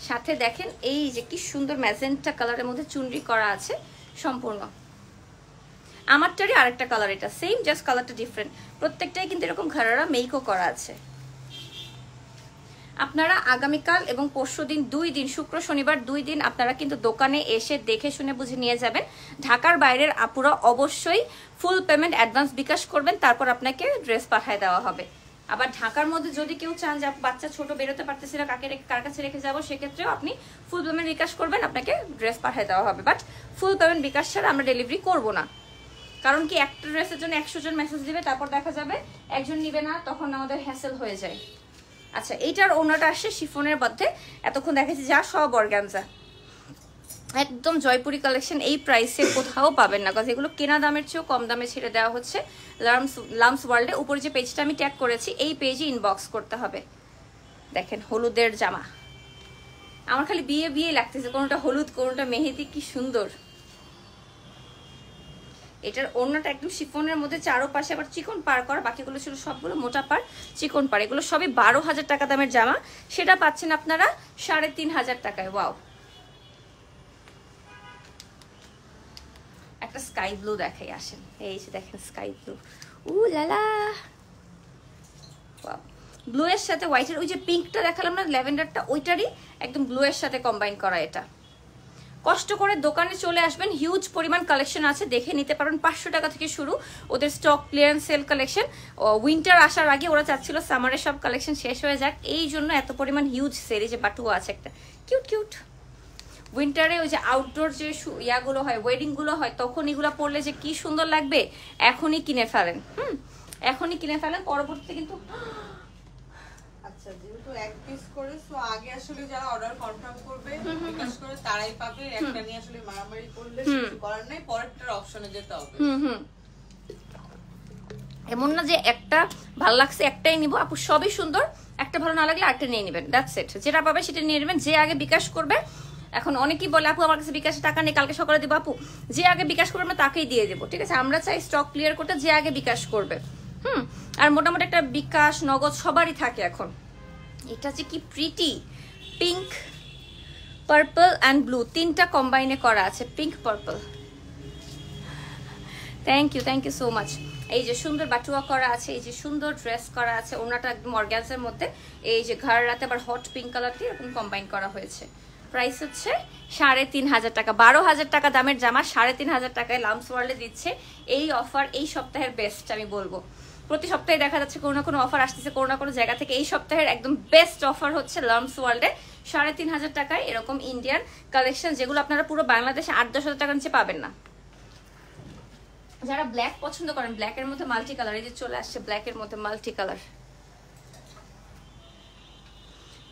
S1: সাথে দেখেন এই যে কি সুন্দর ম্যাজেন্টা কালারের মধ্যে চুনরি করা আছে সম্পূর্ণ। আমারটারই আরেকটা কালার, এটা সেম জাস্ট কালারটা ডিফারেন্ট। প্রত্যেকটাই কিন্তু এরকম ঘাড়ারা মেকও করা আছে। আপনারা আগামীকাল এবং পরশুদিন 2 দিন, শুক্র শনিবার 2 দিন আপনারা কিন্তু দোকানে এসে দেখে শুনে বুঝে নিয়ে যাবেন। ঢাকার বাইরের আপুরা অবশ্যই ফুল পেমেন্ট অ্যাডভান্স বিকাশ করবেন, তারপর আপনাকে ড্রেস পাঠিয়ে দেওয়া হবে। আবার ঢাকার মধ্যে যদি কেউ চান যে বাচ্চা ছোট বেরোতে পারতেছে না, কার কাছে রেখে যাবো, সেক্ষেত্রেও আপনি ফুল পেমেন্ট বিকাশ করবেন, আপনাকে ড্রেস পাঠিয়ে দেওয়া হবে। বাট ফুল পেমেন্ট বিকাশ ছাড়া আমরা ডেলিভারি করবো না, কারণ কি একটা ড্রেসের জন্য 100 জন মেসেজ দিবে, তারপর দেখা যাবে একজন নিবে না, তখন আমাদের হ্যাসেল হয়ে যায়। আচ্ছা, এইটার ওনাটা আসছে শিফনের মধ্যে, এতক্ষণ দেখেছি যা সব অর্গানজা, একদম জয়পুরি কালেকশন। এই প্রাইসে কোথাও পাবেন না, কারণ এগুলো কেনা দামের চেয়েও কম দামে ছেড়ে দেওয়া হচ্ছে লামস ওয়ার্ল্ডে। উপরে যে পেজটা আমি ট্যাগ করেছি এই পেজে ইনবক্স করতে হবে। দেখেন হলুদের জামা, আমার খালি বিয়ে বিয়ে লাগতেছে, কোনোটা হলুদ কোনোটা মেহেদি, কি সুন্দর। এটার ওড়নাটা একদম শিফনের মধ্যে চারোপাশে আবার চিকন পার করা, বাকিগুলো ছিল সবগুলো মোটা পার চিকন পার। এগুলো সবই 12,000 টাকা দামের জামা, সেটা পাচ্ছেন আপনারা 3500 টাকায়। ওয়াও, একটা স্কাই ব্লু দেখাই, আসেন। এই যে দেখেন স্কাই ব্লু, লালা। ওয়াও, ব্লু এর সাথে হোয়াইটের ওই যে পিঙ্কটা দেখালাম না, ল্যাভেন্ডারটা, ওইটারই একদম ব্লু এর সাথে কম্বাইন করা। এটা কষ্ট করে দোকানে চলে আসবেন, হিউজ পরিমাণ কালেকশন আছে, দেখে নিতে পারবেন। 500 টাকা থেকে শুরু ওদের stock clearance sale collection. Winter আসার আগে ওরা চাচ্ছিল সামারের সব কালেকশন শেষ হয়ে যাক, এই জন্য এত পরিমাণ হিউজ সেল। এই যে বাটুয়া আছে একটা কিউট কিউট। উইন্টারে ওই যে আউটডোর যে ইয়াগুলো হয়, ওয়েডিং গুলো হয়, তখন এগুলো পরলে যে কি সুন্দর লাগবে। এখনই কিনে ফেলেন, এখনই কিনে ফেলেন, পরবর্তীতে কিন্তু।
S2: আচ্ছা, যেহেতু এক পিস করে, সো আগে আসলে যারা অর্ডার কনফার্ম করবে বিকাশ করে তারাই পাবে। একটা নিয়ে আসলে মারামারি করলে কিছু করার নাই, পরেরটার অপশনে যেতে হবে।
S1: এমন না যে একটা ভালো লাগছে একটাই নিব আপু, সবই সুন্দর, একটা ভালো না লাগলে আরেকটা নিয়ে নেবেন, দ্যাটস ইট। যেটা পাবে সেটা নিয়ে নেবেন, যে আগে বিকাশ করবে। এখন অনেকেই বলে আপু আমার কাছে বিকাশে টাকা নেই, কালকে সকালে দিব। আপু যে আগে বিকাশ করবে আমরা তাকেই দিয়ে দেবো, ঠিক আছে? আমরা চাই স্টক ক্লিয়ার করতে যে আগে বিকাশ করবে। আর মোটামুটি একটা বিকাশ নগদ সবারই থাকে এখন। এটা যে কি pretty, pink, purple and blue, তিনটা কম্বাইনে করা আছে, pink purple. Thank you so much. এই যে সুন্দর বাটুয়া করা আছে, এই যে সুন্দর ড্রেস করা আছে, ওনাটা একদম অর্গানজার মধ্যে। এই যে ঘাড়রাতে আবার হট পিঙ্ক কালার দিয়ে এরকম কম্বাইন করা হয়েছে। প্রাইস হচ্ছে 3500 টাকা। 12,000 টাকা দামের জামা 3500 টাকায় লামস ওয়ার্ল্ডে দিচ্ছে। এই অফার এই সপ্তাহের বেস্ট আমি বলবো। প্রতি সপ্তাহে দেখা যাচ্ছে কোনো না কোনো অফার আসতেছে কোনো না কোনো জায়গা থেকে। এই সপ্তাহের একদম বেস্ট অফার হচ্ছে লামস ওয়ার্ল্ডে 3500 টাকায় এরকম ইন্ডিয়ান কালেকশন, যেগুলো আপনারা পুরো বাংলাদেশে 8-10 টাকার নিচে পাবেন না। যারা ব্ল্যাক পছন্দ করেন, ব্ল্যাকের মধ্যে মাল্টি কালার, এই যে চলে আসছে ব্ল্যাকের মধ্যে মাল্টি কালার,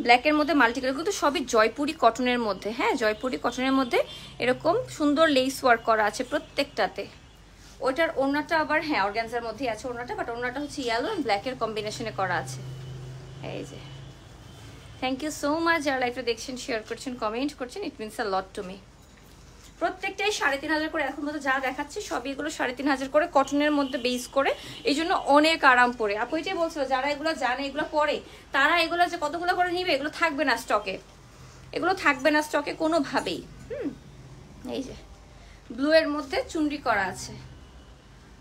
S1: ব্ল্যাকের মধ্যে মাল্টি কালার, কিন্তু সবই জয়পুরি কটনের মধ্যে। হ্যাঁ, জয়পুরি কটনের মধ্যে এরকম সুন্দর লেস ওয়ার্ক করা আছে প্রত্যেকটাতে। ওইটার ওড়নাটা আবার হ্যাঁ অর্গানজার মধ্যেই আছে ওড়নাটা, বাট ওড়নাটা হচ্ছে ইয়েলো এন্ড ব্ল্যাকের কম্বিনেশনে করা আছে। এই যে থ্যাংক ইউ সো মাচ যারা লাইভটা দেখছেন, শেয়ার করছেন, কমেন্ট করছেন, it means a lot to me. প্রত্যেকটাই 3500 করে, এখন মতো যা দেখাচ্ছি সবই এগুলো 3500 করে, কটনের মধ্যে বেস করে, এই জন্য অনেক আরাম পরে। আপু এটাই বলছিল যারা এগুলো জানে, এগুলো পরে, তারা এগুলো যে কতগুলো করে নিবে, এগুলো থাকবে না স্টকে, এগুলো থাকবে না স্টকে কোনোভাবেই। এই যে ব্লু এর মধ্যে চুনরি করা আছে,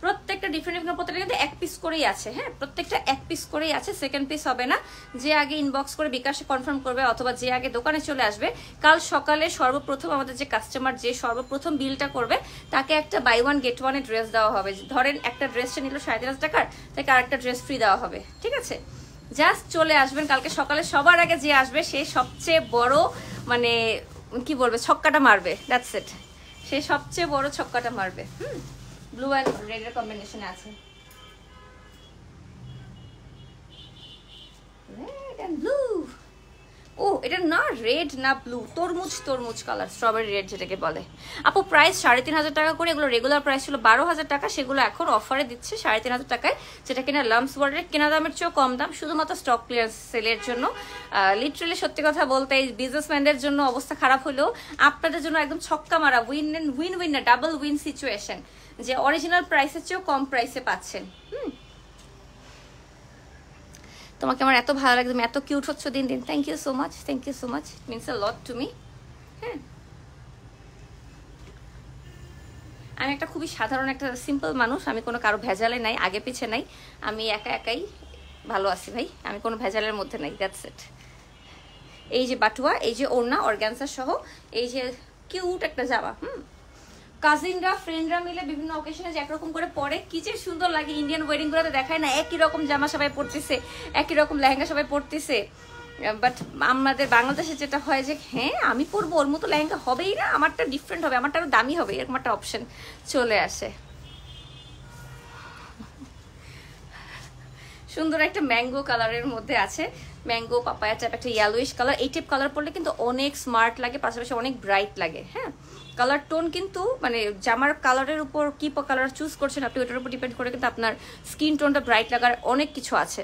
S1: প্রত্যেকটা ডিফারেন্ট, প্রত্যেকটা কিন্তু এক পিস করেই আছে। হ্যাঁ, প্রত্যেকটা এক পিস করেই আছে, সেকেন্ড পিস হবে না। যে আগে ইনবক্স করে বিকাশে কনফার্ম করবে অথবা যে আগে দোকানে চলে আসবে, কাল সকালে সর্বপ্রথম আমাদের যে কাস্টমার যে সর্বপ্রথম বিলটা করবে তাকে একটা বাই ওয়ান গেট ওয়ানে ড্রেস দেওয়া হবে। ধরেন একটা ড্রেসটা নিল 3500 টাকার, তাকে আরেকটা ড্রেস ফ্রি দেওয়া হবে, ঠিক আছে? জাস্ট চলে আসবেন কালকে সকালে, সবার আগে যে আসবে সে সবচেয়ে বড় মানে কি বলবে ছক্কাটা মারবে, দ্যাটস ইট, সে সবচেয়ে বড় ছক্কাটা মারবে। ব্লু অ্যান্ড রেডের কম্বিনেশনে আছে, রেড অ্যান্ড ব্লু। ও এটা না রেড না ব্লু, তরমুজ তরমুজ কালার, স্ট্রবেরি রেড যেটাকে বলে। আপু প্রাইস 3,500 টাকা করে, এগুলো রেগুলার প্রাইস ছিল 12,000 টাকা, সেগুলো এখন অফারে দিচ্ছে 3,500 টাকায়, যেটা কিনা লাম্পস ওয়ার্ল্ডের কেনা দামের চেয়েও কম দাম, শুধুমাত্র স্টক ক্লিয়ারেন্স সেলের জন্য। লিটারালি সত্যি কথা বলতে এই বিজনেসম্যানদের জন্য অবস্থা খারাপ হলেও আপনাদের জন্য একদম ছক্কা মারা, উইন উইন না, ডাবল উইন সিচুয়েশন, যে অরিজিনাল প্রাইসের চেয়েও কম প্রাইসে পাচ্ছেন। তোমাকে আমার এত ভালো লাগে, তুমি এত কিউট হচ্ছ দিন দিন। Thank you so much, thank you so much, means a lot to me. হ্যাঁ আমি একটা খুবই সাধারণ একটা সিম্পল মানুষ, আমি কোনো কারো ভেজালে নাই, আগে পিছে নাই, আমি একা একাই ভালো আছি ভাই, আমি কোনো ভেজালের মধ্যে নাই, দ্যাটস ইট। এই যে বাটুয়া, এই যে ওড়না অর্গানজা সহ, এই যে কিউট একটা জামা, কাজিনরা ফ্রেন্ডরা মিলে বিভিন্ন অকেশনে যে একরকম করে পরে কি যে সুন্দর লাগে। ইন্ডিয়ান ওয়েডিং গুলোতে দেখায় না একই রকম জামা সবাই পরতেছে, একই রকম লেহেঙ্গা সবাই পরতেছে, বাট আমাদের বাংলাদেশে যেটা হয় যে হ্যাঁ আমি পরবো, ওর মতো লেহেঙ্গা হবেই না, আমারটা ডিফারেন্ট হবে, আমারটা আরো দামি হবে, এরকম একটা অপশন চলে আসে। সুন্দর একটা ম্যাঙ্গো কালারের মধ্যে আছে, ম্যাঙ্গো পাপায়া টাইপ একটা ইয়েলোইশ কালার। এই টাইপ কালার পরলে কিন্তু অনেক স্মার্ট লাগে, পাশাপাশি অনেক ব্রাইট লাগে। হ্যাঁ কালার টোন কিন্তু মানে জামার কালারের উপর কি কালার চুজ করছেন আপনি, ওটার উপর ডিপেন্ড করে কিন্তু আপনার স্কিন টোনটা ব্রাইট লাগার অনেক কিছু আছে।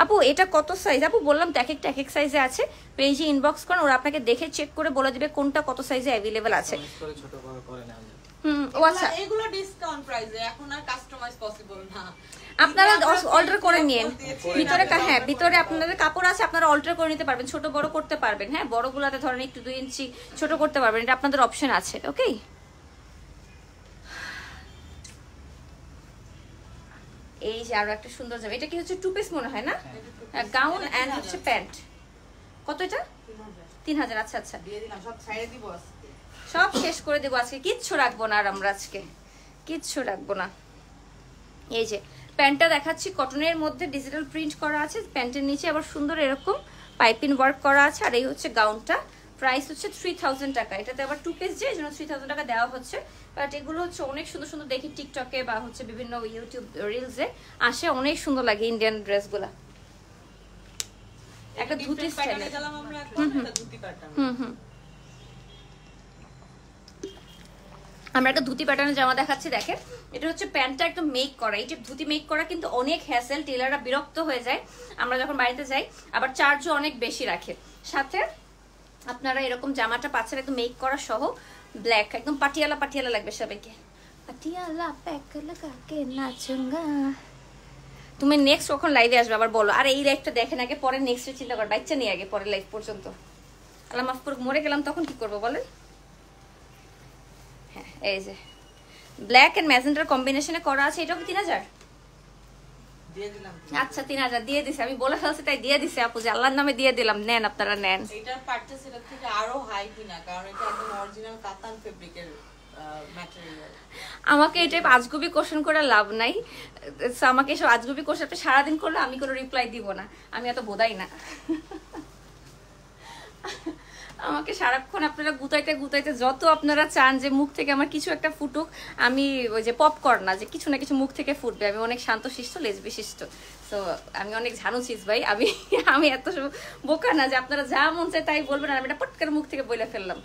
S1: আপু এটা কত সাইজ? আপু বললাম তো এক এক সাইজে আছে, পেজে ইনবক্স করেন, ওরা আপনাকে দেখে চেক করে বলে দিবে কোনটা কত সাইজে অ্যাভেলেবেল আছে। ও আচ্ছা
S2: এগুলো ডিসকাউন্ট প্রাইসে, এখন আর কাস্টমাইজ পসিবল না,
S1: আপনারা অল্টার করে নিন। ভিতরে হ্যাঁ ভিতরে আপনাদের কাপড় আছে, আপনারা অল্টার করে নিতে পারবেন, ছোট বড় করতে পারবেন। হ্যাঁ বড়গুলাতে ধরেন একটু 2 ইঞ্চি ছোট করতে পারবেন, এটা আপনাদের অপশন আছে। ওকে এই যে আরো একটা সুন্দর জামা, এটা কি হচ্ছে 2 পিস মনে হয় না, গাউন এন্ড হচ্ছে প্যান্ট। কত এটা? 3,000। আচ্ছা আচ্ছা
S2: দিয়ে দিলাম, সব ছাইড়ে দিব আজকে,
S1: সব শেষ করে দেবো আজকে, কিচ্ছু রাখবো না আর আমরা আজকে কিচ্ছু রাখবো না। এই যে প্যান্টটা দেখাচ্ছি, কটনের মধ্যে ডিজিটাল প্রিন্ট করা আছে, প্যান্টের নিচে আবার সুন্দর এরকম পাইপিং ওয়ার্ক করা আছে, আর এই হচ্ছে গাউনটা, প্রাইস হচ্ছে 3,000 টাকা। এটাতে আবার 2 পিস যে, এই জন্য 3,000 টাকা দেওয়া হচ্ছে। বাট এগুলো হচ্ছে অনেক সুন্দর সুন্দর দেখি টিকটকে বা হচ্ছে বিভিন্ন ইউটিউব রিলসে আসে, অনেক সুন্দর লাগে ইন্ডিয়ান ড্রেসগুলা। একটা ধুতি স্টাইলে
S2: গেলাম আমরা, একটা ধুতি প্যাটার্ন।
S1: আমরা একটা ধুতি প্যাটার্নের জামা দেখাচ্ছি, দেখেন এটা হচ্ছে প্যান্টটা একদম মেক করা। এই যে ধুতি মেক করা কিন্তু অনেক হ্যাসেল, টেলাররা বিরক্ত হয়ে যায় আমরা যখন বাড়িতে যাই, আবার চার্জও অনেক বেশি রাখে। সাথে আপনারা এরকম জামাটা পাচ্ছেন একদম মেক করা সহ, ব্ল্যাক, একদম পাটিয়ালা পাটিয়ালা লাগবে সবাইকে। পাটিয়ালা প্যাক লাগাকে নাচুঙ্গা। তুমি নেক্সট কখন লাইভে আসবে আবার বলো, আর এই লাইভটা দেখেন আগে, পরে নেক্সট চিন্তা কর, বাচ্চা নিয়ে আগে পরের লাইভ পর্যন্ত। আল্লাহ মাফ করুক, মরে গেলাম তখন কি করবো বলেন। হ্যাঁ এই যে ব্ল্যাক এন্ড ম্যাজেন্ডার কম্বিনেশনে করা আছে, এটাও কি 3,000?
S2: দিয়ে দিলাম।
S1: আচ্ছা 3,000 দিয়ে দিছে, আমি বলে ফেলছি তাই দিয়ে দিছে আপু, যে আল্লাহর নামে দিয়ে দিলাম, নেন আপনারা নেন।
S2: এটার পারচেজ এর থেকে আরো হাই কিনা, কারণ এটা একদম অরিজিনাল কাতান ফেব্রিকের ম্যাটেরিয়াল।
S1: আমাকে এই টাইপ আজগুবি কোশ্চেন করে লাভ নাই, আমাকে এসব আজগুবি কোশ্চেন আপনি সারাদিন করলে আমি কোনো রিপ্লাই দিব না, আমি এত বোধাই না। আমাকে সারাক্ষণ আপনারা গুতাইতে গুতাইতে যত আপনারা চান যে মুখ থেকে আমার কিছু একটা ফুটুক, আমি ওই যে পপকর্ন না, যে কিছু না কিছু মুখ থেকে ফুটবে, আমি অনেক শান্তশিষ্ট লেজবিশিষ্ট, তো আমি অনেক ঝানুচিস ভাই, আমি এত বোকা না যে আপনারা যা মন চায় তাই বলবেন আর আমি এটা পটকার মুখ থেকে বলে ফেললাম।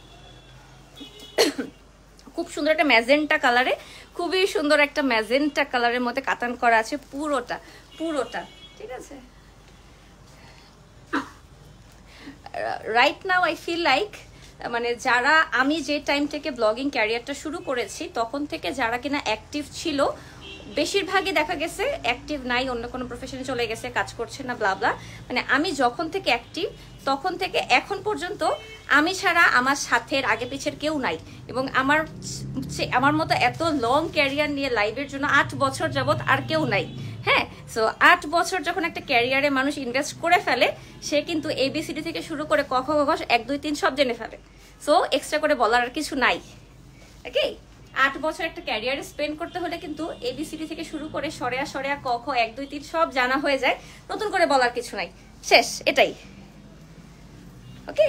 S1: খুব সুন্দর একটা ম্যাজেন্টা কালারে, খুবই সুন্দর একটা ম্যাজেন্টা কালারের মধ্যে কাতান করা আছে পুরোটা পুরোটা, ঠিক আছে। Right now I feel like মানে যারা, আমি যে টাইম থেকে ব্লগিং ক্যারিয়ারটা শুরু করেছি তখন থেকে যারা কিনা অ্যাক্টিভ ছিল, বেশিরভাগই দেখা গেছে অ্যাক্টিভ নাই, অন্য কোনো প্রফেশনে চলে গেছে, কাজ করছে না, ব্লা ব্লা। মানে আমি যখন থেকে অ্যাক্টিভ তখন থেকে এখন পর্যন্ত আমি ছাড়া আমার সাথের আগে পিছের কেউ নাই, এবং আমার মতো এত লং ক্যারিয়ার নিয়ে লাইভের জন্য 8 বছর যাবত আর কেউ নাই। হ্যাঁ, সো 8 বছর যখন একটা ক্যারিয়ারে মানুষ ইনভেস্ট করে ফেলে, সে কিন্তু ABCD থেকে শুরু করে ক খ গ ঘ 1 2 3 সব জেনে ফেলে। সো এক্সট্রা করে বলার আর কিছু নাই। ওকে, 8 বছর একটা ক্যারিয়ারে স্পেন্ড করতে হলে কিন্তু ABCD থেকে শুরু করে সরেয়া সরেয়া ক খ 1 2 3 সব জানা হয়ে যায়, নতুন করে বলার কিছু নাই, শেষ, এটাই। ওকে,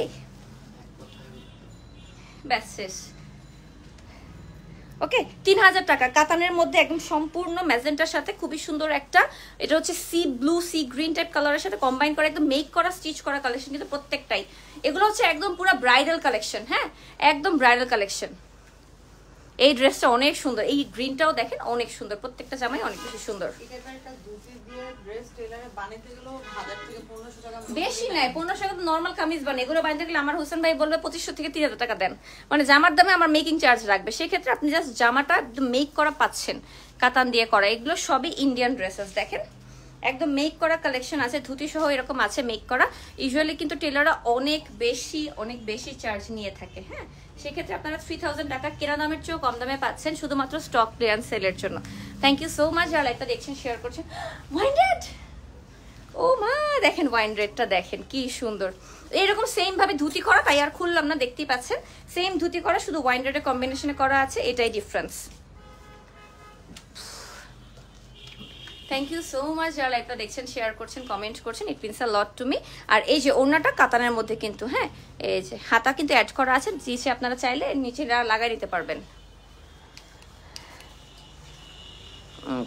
S1: ব্যাস শেষ। ওকে, 3000 টাকা কাতানের মধ্যে একদম সম্পূর্ণ ম্যাজেন্টার সাথে খুবই সুন্দর একটা, এটা হচ্ছে C blue sea green type কালারের সাথে কম্বাইন করা, একদম মেক করা স্টিচ করা কালেকশন কিন্তু প্রত্যেকটাই। এগুলো হচ্ছে একদম পুরো ব্রাইডাল কালেকশন, হ্যাঁ একদম ব্রাইডাল কালেকশন। এই ড্রেসটা অনেক সুন্দর, এই গ্রিনটাও দেখেন অনেক সুন্দর, প্রত্যেকটা জামাই অনেক বেশি সুন্দর। বেশি নাই, 1500 টাকা নর্মাল কামিজ বানায়, এগুলো বানাতে গেলে আমার হোসেন ভাই বলবে 2500 থেকে 3000 টাকা দেন, মানে জামার দামে আমার মেকিং চার্জ রাখবে, সেই ক্ষেত্রে আপনি জাস্ট জামাটা একদম মেক করা পাচ্ছেন, কাতান দিয়ে করা। এগুলো সবই ইন্ডিয়ান ড্রেসেস, দেখেন একদম মেক করা কালেকশন আছে, ধুতি সহ এরকম আছে মেক করা। ইউজুয়ালি কিন্তু টেলাররা অনেক বেশি চার্জ নিয়ে থাকে, হ্যাঁ সেক্ষেত্রে আপনারা 3000 টাকা কেনা দামের চেয়েও কম দামে পাচ্ছেন শুধুমাত্র স্টক ক্লিয়ারেন্স সেলের জন্য। থ্যাংক ইউ সো মাচ যারা লাইভটা দেখছেন, শেয়ার করছেন। ওয়াইন রেড, ও মা দেখেন ওয়াইন রেডটা দেখেন কি সুন্দর, এরকম সেম ভাবে ধুতি করা, তাই আর খুললাম না, দেখতেই পাচ্ছেন সেম ধুতি করা, শুধু ওয়াইন রেডের কম্বিনেশনে করা আছে, এটাই difference. Thank you so much যারা লাইভটা দেখছেন, শেয়ার করছেন, কমেন্ট করছেন, it means a lot to me. আর এই যে ওড়নাটা কাতানের মধ্যে কিন্তু, হ্যাঁ এই যে হাতা কিন্তু অ্যাড করা আছে, নিচে আপনারা চাইলে নিচে লাগাই নিতে পারবেন।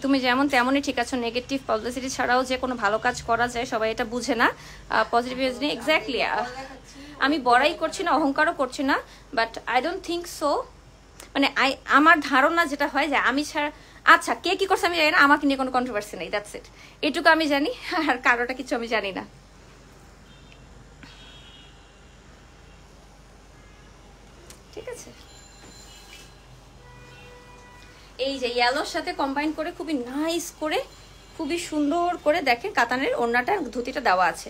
S1: তুমি যেমন তেমনই ঠিক আছো, নেগেটিভ পাবলিসিটি ছাড়াও যে কোনো ভালো কাজ করা যায় সবাই এটা বুঝে না, পজিটিভ নিয়ে এক্স্যাক্টলি। আমি বড়াই করছি না, অহংকারও করছি না, but I don't think so, মানে আমার ধারণা যেটা হয় যে আমি ছাড়া, আচ্ছা কে কি করছে আমি জানি না, আমাকে নিয়ে কোনো কন্ট্রোভার্সি নেই, দ্যাটস ইট, এটুকু আমি জানি, আর কারোটা কিছু আমি জানি না। ঠিক আছে, এই যে ইয়েলোর সাথে কম্বাইন করে খুবই নাইস করে, খুবই সুন্দর করে দেখেন কাতানের ওড়নাটা ধুতিটা দেওয়া আছে।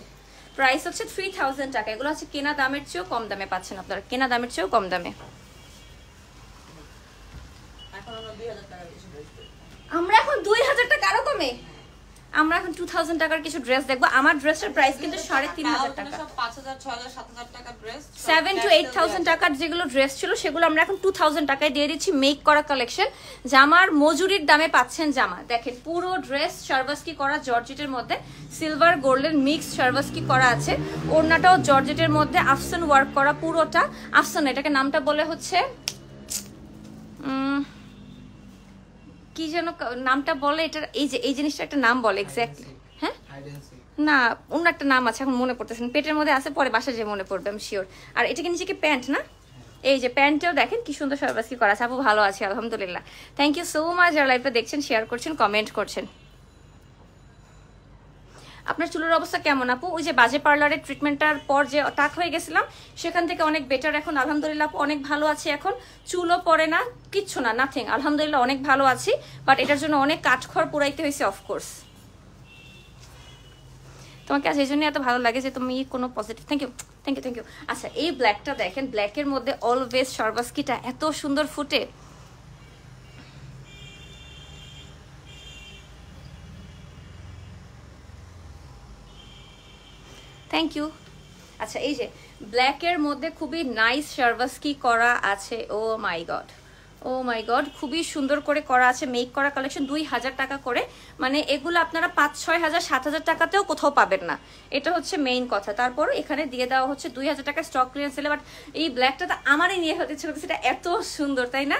S1: প্রাইস হচ্ছে 3000 টাকা। এগুলো হচ্ছে কেনা দামের চেয়েও কম দামে পাচ্ছেন আপনারা, কেনা দামের চেয়েও কম দামে। আমরা এখন 2000 টাকা আরো কমে, আমরা এখন 2000 টাকার কিছু ড্রেস দেখবো। আমার ড্রেসের প্রাইস কিন্তু 3500 টাকা,
S2: 5000 6000 7000 টাকা ড্রেস,
S1: 7 to 8000 টাকার যেগুলো ড্রেস ছিল সেগুলো আমরা এখন 2000 টাকায় দিয়ে দিচ্ছি, মেক করা কালেকশন। জামার মজুরির দামে পাচ্ছেন জামা, দেখেন পুরো ড্রেস সার্ভাসকি করা জর্জেটের মধ্যে, সিলভার গোল্ডেন মিক্স সার্ভাসকি করা আছে, ওড়নাটাও জর্জেটের মধ্যে আফসান ওয়ার্ক করা পুরোটা, আফসান এটাকে নামটা বলে হচ্ছে কি যেন নামটা বলে, এটা এই যে এই জিনিসটা একটা নাম বলে এক্স্যাক্টলি, হ্যাঁ না অন্য একটা নাম আছে, এখন মনে পড়তেছে, পেটের মধ্যে আছে, পরে বাসায় যে মনে পড়বে আমি শিওর। আর এটাকে নিচে কি প্যান্ট না, এই যে প্যান্টটাও দেখেন কি সুন্দর সার্ভাসকি করা আছে। আপু ভালো আছে আলহামদুলিল্লাহ, থ্যাংক ইউ সো মাচ যারা লাইভটা দেখছেন, শেয়ার করছেন, কমেন্ট করছেন। আপনার চুলের অবস্থা কেমন আপু? ওই যে বাজে পার্লারের ট্রিটমেন্টটার পর যে টাক হয়ে গেছিলাম সেখান থেকে অনেক বেটার এখন আলহামদুলিল্লাহ, আপু অনেক ভালো আছি এখন, চুলও পড়ে না, কিচ্ছু না, নাথিং, আলহামদুলিল্লাহ অনেক ভালো আছি। বাট এটার জন্য অনেক কাঠখড় পুরাইতে হয়েছে অফকোর্স। তোমাকে আজ এই জন্য এত ভালো লাগে যে তুমি কোনো positive, thank you thank you thank you. আচ্ছা এই ব্ল্যাকটা দেখেন, ব্ল্যাকের মধ্যে অলওয়েজ সার্ভাসকিটা এত সুন্দর ফুটে, থ্যাংক ইউ। আচ্ছা এই যে ব্ল্যাকের মধ্যে খুবই নাইস সার্ভাসকি করা আছে, ও my god O my god, খুবই সুন্দর করে করা আছে, মেক করা কালেকশন 2000 টাকা করে, মানে এগুলো আপনারা 5-6 হাজার 7,000 টাকাতেও কোথাও পাবেন না, এটা হচ্ছে মেইন কথা। তারপর এখানে দিয়ে দেওয়া হচ্ছে 2000 টাকা স্টক ক্লিয়ারেন্স সেলে। বাট এই ব্ল্যাকটা তো আমারই নিয়ে হতে ইচ্ছা করছে, এটা এত সুন্দর তাই না,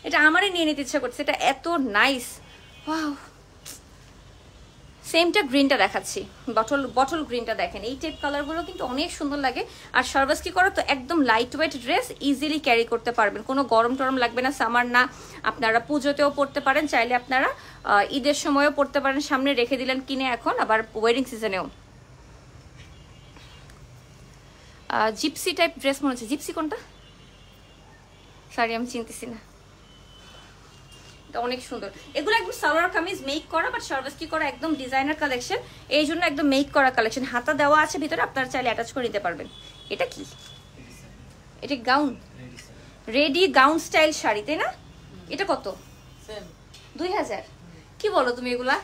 S1: এটা আমারই নিয়ে নিতে ইচ্ছা করছে, এটা এত নাইস। ওয়াও, সেমটা গ্রিনটা দেখাচ্ছি, বটল গ্রিনটা দেখেন, এই টাইপ কালারগুলো কিন্তু অনেক সুন্দর লাগে। আর সার্ভাসকি করা তো একদম light weight dress, easily carry করতে পারবেন, কোনো গরম টরম লাগবে না, সামার না, আপনারা পুজোতেও পরতে পারেন, চাইলে আপনারা ঈদের সময়ও পরতে পারেন, সামনে রেখে দিলেন কিনে এখন, আবার ওয়েডিং সিজনেও। জিপসি টাইপ ড্রেস মনে হচ্ছে, জিপসি কোনটা সরি আমি চিনতেছি না, অনেক সুন্দর। এগুলো একদম সালোয়ার কামিজ মেক করা, বাট সার্ভাসকি করা, একদম ডিজাইনার কালেকশন, এই জন্য একদম মেক করা কালেকশন। হাতা দেওয়া আছে ভিতরে, আপনারা চাইলে অ্যাটাচ করে নিতে পারবেন। এটা কি, এটা gown, ready gown style sari তাই না? এটা কত? 2000। কি বলো তুমি এগুলা?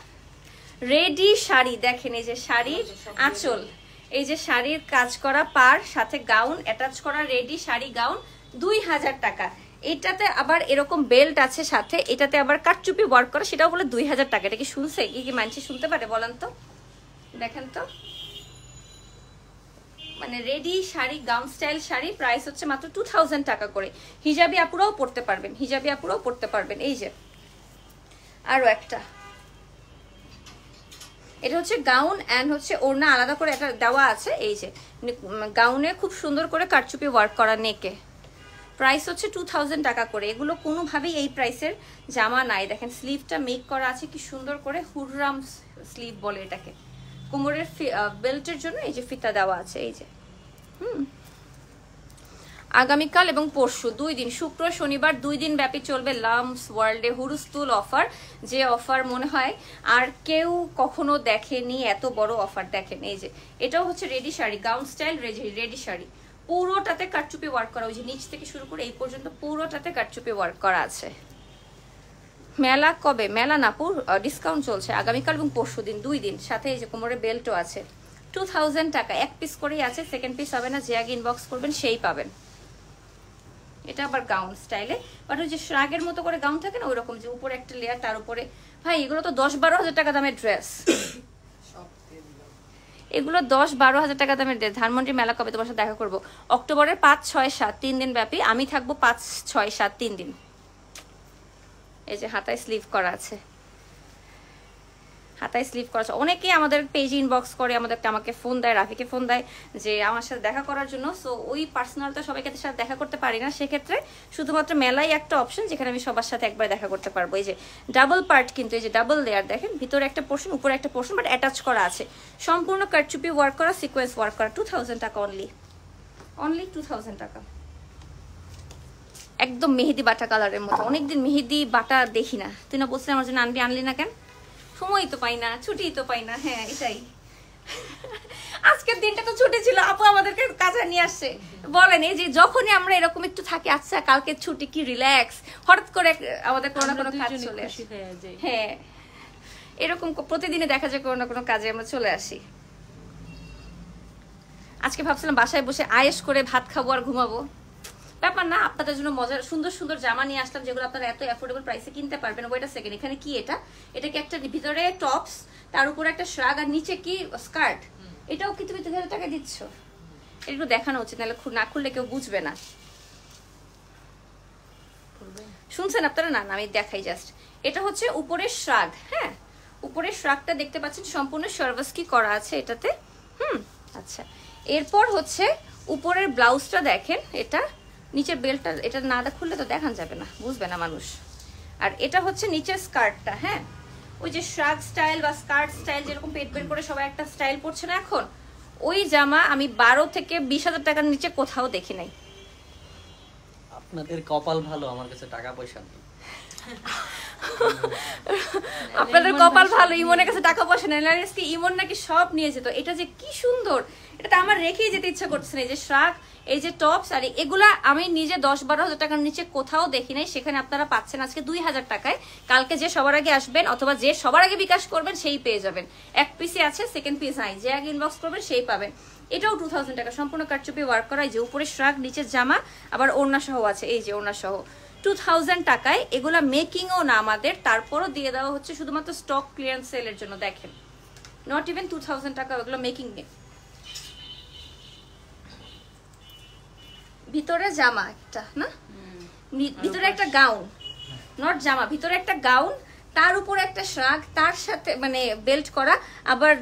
S1: রেডি শাড়ি দেখেন, এই যে শাড়ির আঁচল, এই যে শাড়ির কাজ করা পার, সাথে গাউন অ্যাটাচ করা, রেডি শাড়ি গাউন 2000 টাকা। এটাতে আবার এরকম বেল্ট আছে সাথে, এটাতে আবার কাটচুপি ওয়ার্ক করা, সেটাও বলে 2000 টাকা। এটা কি শুনছে? কি মানছি শুনতে পারে বলেন তো? দেখেন তো, মানে ready sari, gown style sari, price হচ্ছে মাত্র 2000 টাকা করে। হিজাবি আপুরাও পড়তে পারবেন, হিজাবি আপুরাও পড়তে পারবেন। এই যে আরো একটা, এটা হচ্ছে গাউন অ্যান্ড হচ্ছে ওড়না আলাদা করে একটা দেওয়া আছে। এই যে গাউনে খুব সুন্দর করে কারচুপি ওয়ার্ক করা নেকে, প্রাইস হচ্ছে 2000 টাকা করে। এগুলো কোনোভাবেই এই প্রাইসের জামা নাই। দেখেন স্লিভটা মেক করা আছে কি সুন্দর করে, হুররাম স্লিভ বলে এটাকে। কোমরের বেল্টের জন্য এই যে ফিতা দেওয়া আছে। এই যে আগামীকাল এবং পরশু 2 দিন, শুক্র শনিবার 2 দিন ব্যাপী চলবে লামস ওয়ার্ল্ডে হুরুস্তুল অফার। যে অফার মনে হয় আর কেউ কখনো দেখেনি, এত বড় অফার। দেখেন এই যে এটাও হচ্ছে ready sari, gown style ready sari, পুরোটাতে কাটচুপি ওয়ার্ক করা। ওই যে নিচ থেকে শুরু করে এই পর্যন্ত পুরোটাতে কাটচুপি ওয়ার্ক করা আছে। মেলা কবে? মেলা না, ডিসকাউন্ট চলছে আগামীকাল এবং পরশু দিন, 2 দিন। সাথে এই যে কোমরে বেল্টও আছে। 2000 টাকা, 1 পিস করেই আছে, সেকেন্ড পিস হবে না। যে আগে ইনবক্স করবেন সেই পাবেন। এটা আবার গাউন স্টাইলে, বাট ওই যে শ্রাগের মতো করে গাউন থাকে না, ওই রকম যে উপরে একটা লেয়ার, তার উপরে। ভাই এগুলো তো 10-12 হাজার টাকা দামের ড্রেস, এগুলো 10-12 হাজার টাকা দামের ড্রেস। ধানমন্ডি মেলা কবে? তোমার সাথে দেখা করবো অক্টোবরের 5, 6, 7 3 দিন ব্যাপী। আমি থাকবো 5, 6, 7 3 দিন। এই যে হাতায় স্লিভ করা আছে, হাতায় স্লিভ করা আছে। অনেকেই আমাদের পেজে ইনবক্স করে, আমাকে ফোন দেয়, রাফিকে ফোন দেয় যে আমার সাথে দেখা করার জন্য। সো ওই পার্সোনালটা সবাইকে সাথে দেখা করতে পারি না, সেক্ষেত্রে শুধুমাত্র মেলাই একটা অপশন যেখানে আমি সবার সাথে একবার দেখা করতে পারবো। এই যে ডাবল পার্ট, কিন্তু এই যে ডাবল লেয়ার দেখেন, ভিতরে একটা পোর্শন উপরে একটা পোর্শন, বাট অ্যাটাচ করা আছে। সম্পূর্ণ কারচুপি ওয়ার্ক করা, সিকোয়েন্স ওয়ার্ক করা। 2000 টাকা অনলি, 2000 টাকা। একদম মেহেদি বাটা কালারের মতো। অনেকদিন মেহেদি বাটা দেখি না। তুই না বলছিস আমার জন্য আনলি না কেন? সময় তো পাই না, ছুটি তো পাই না। হ্যাঁ এটাই, আজকের দিনটা তো ছুটি ছিল, আপু আমাদেরকে কাজে নিয়ে আসছে। বলেন এই যে যখনই আমরা এরকম একটু থাকি, আচ্ছা কালকে ছুটি, কি রিল্যাক্স, হঠাৎ করে আমাদের কোনো না কোনো কাজ চলে আসে। হ্যাঁ এরকম প্রতিদিনে দেখা যায় কোনো না কোনো কাজে আমরা চলে আসি। আজকে ভাবছিলাম বাসায় বসে আয়েশ করে ভাত খাবো আর ঘুমাবো, ব্যাপার না। আপনাদের জন্য মজার সুন্দর সুন্দর জামা নিয়ে আসলাম, যেগুলো আপনারা এত অ্যাফোর্ডেবল প্রাইসে কিনতে পারবেন। ওয়েট আ সেকেন্ড, এখানে কি এটা কি একটা ভিতরে টপস, তার উপরে একটা শ্রাগ, আর নিচে কি স্কার্ট। এটাও কি তুমি 2000 টাকা দিচ্ছ? একটু দেখানো উচিত, নাহলে না খুললে কেউ বুঝবে না। শুনছেন আপনারা? না আমি দেখাই জাস্ট। এটা হচ্ছে উপরের শ্রাগ। হ্যাঁ উপরের শ্রাগটা দেখতে পাচ্ছেন, সম্পূর্ণ সার্ভাসকি করা আছে এটাতে। আচ্ছা, এরপর হচ্ছে উপরের ব্লাউজটা দেখেন, এটা নিচের বেল্টটা, এটা না খুললে তো দেখান যাবে না, বুঝবে না মানুষ। আর এটা হচ্ছে নিচের স্কার্টটা। হ্যাঁ ওই যে শ্রাগ স্টাইল বা স্কার্ট স্টাইল, যেরকম পেট বের করে সবাই একটা স্টাইল পরছে না এখন, ওই জামা আমি 12 থেকে 20,000 টাকার নিচে কোথাও দেখি নাই।
S3: আপনাদের কপাল ভালো, আমার কাছে টাকা পয়সা নেই।
S1: আপনাদের কপাল ভালো, ইমনের কাছে টাকা পয়সা নেই। ইমন নাকি সব নিয়ে যেত। এটা যে কি সুন্দর, এটা আমার রেখেই যেতে ইচ্ছা করছে না। এই যে শ্রাগ, এই যে টপস, আর এগুলা আমি নিজে 10-12 হাজার টাকার নিচে কোথাও দেখি নাই। সেখানে আপনারা পাচ্ছেন আজকে 2000 টাকায়। কালকে যে সবার আগে আসবেন অথবা যে সবার আগে বিকাশ করবেন সেই পেয়ে যাবেন। 1 পিসে আছে, সেকেন্ড পিস নাই। যে আগে ইনবক্স করবেন সেই পাবেন। এটাও 2000 টাকা, সম্পূর্ণ কারচুপি ওয়ার্ক করা। যে উপরে শ্রাগ, নিচের জামা, আবার ওড়না সহ আছে। এই যে ওড়না সহ 2000 টাকায়। এগুলা মেকিংও না আমাদের, তারপরও দিয়ে দেওয়া হচ্ছে শুধুমাত্র স্টক ক্লিয়ারেন্স সেলের জন্য। দেখেন নট ইভেন 2000 টাকা, ওগুলো মেকিং নেই। ভিতরে জামা একটা না, ভিতরে একটা গাউন, নট জামা, ভিতরে একটা গাউন, তার উপরে একটা শ্রাগ, তার সাথে মানে বেল্ট করা, আবার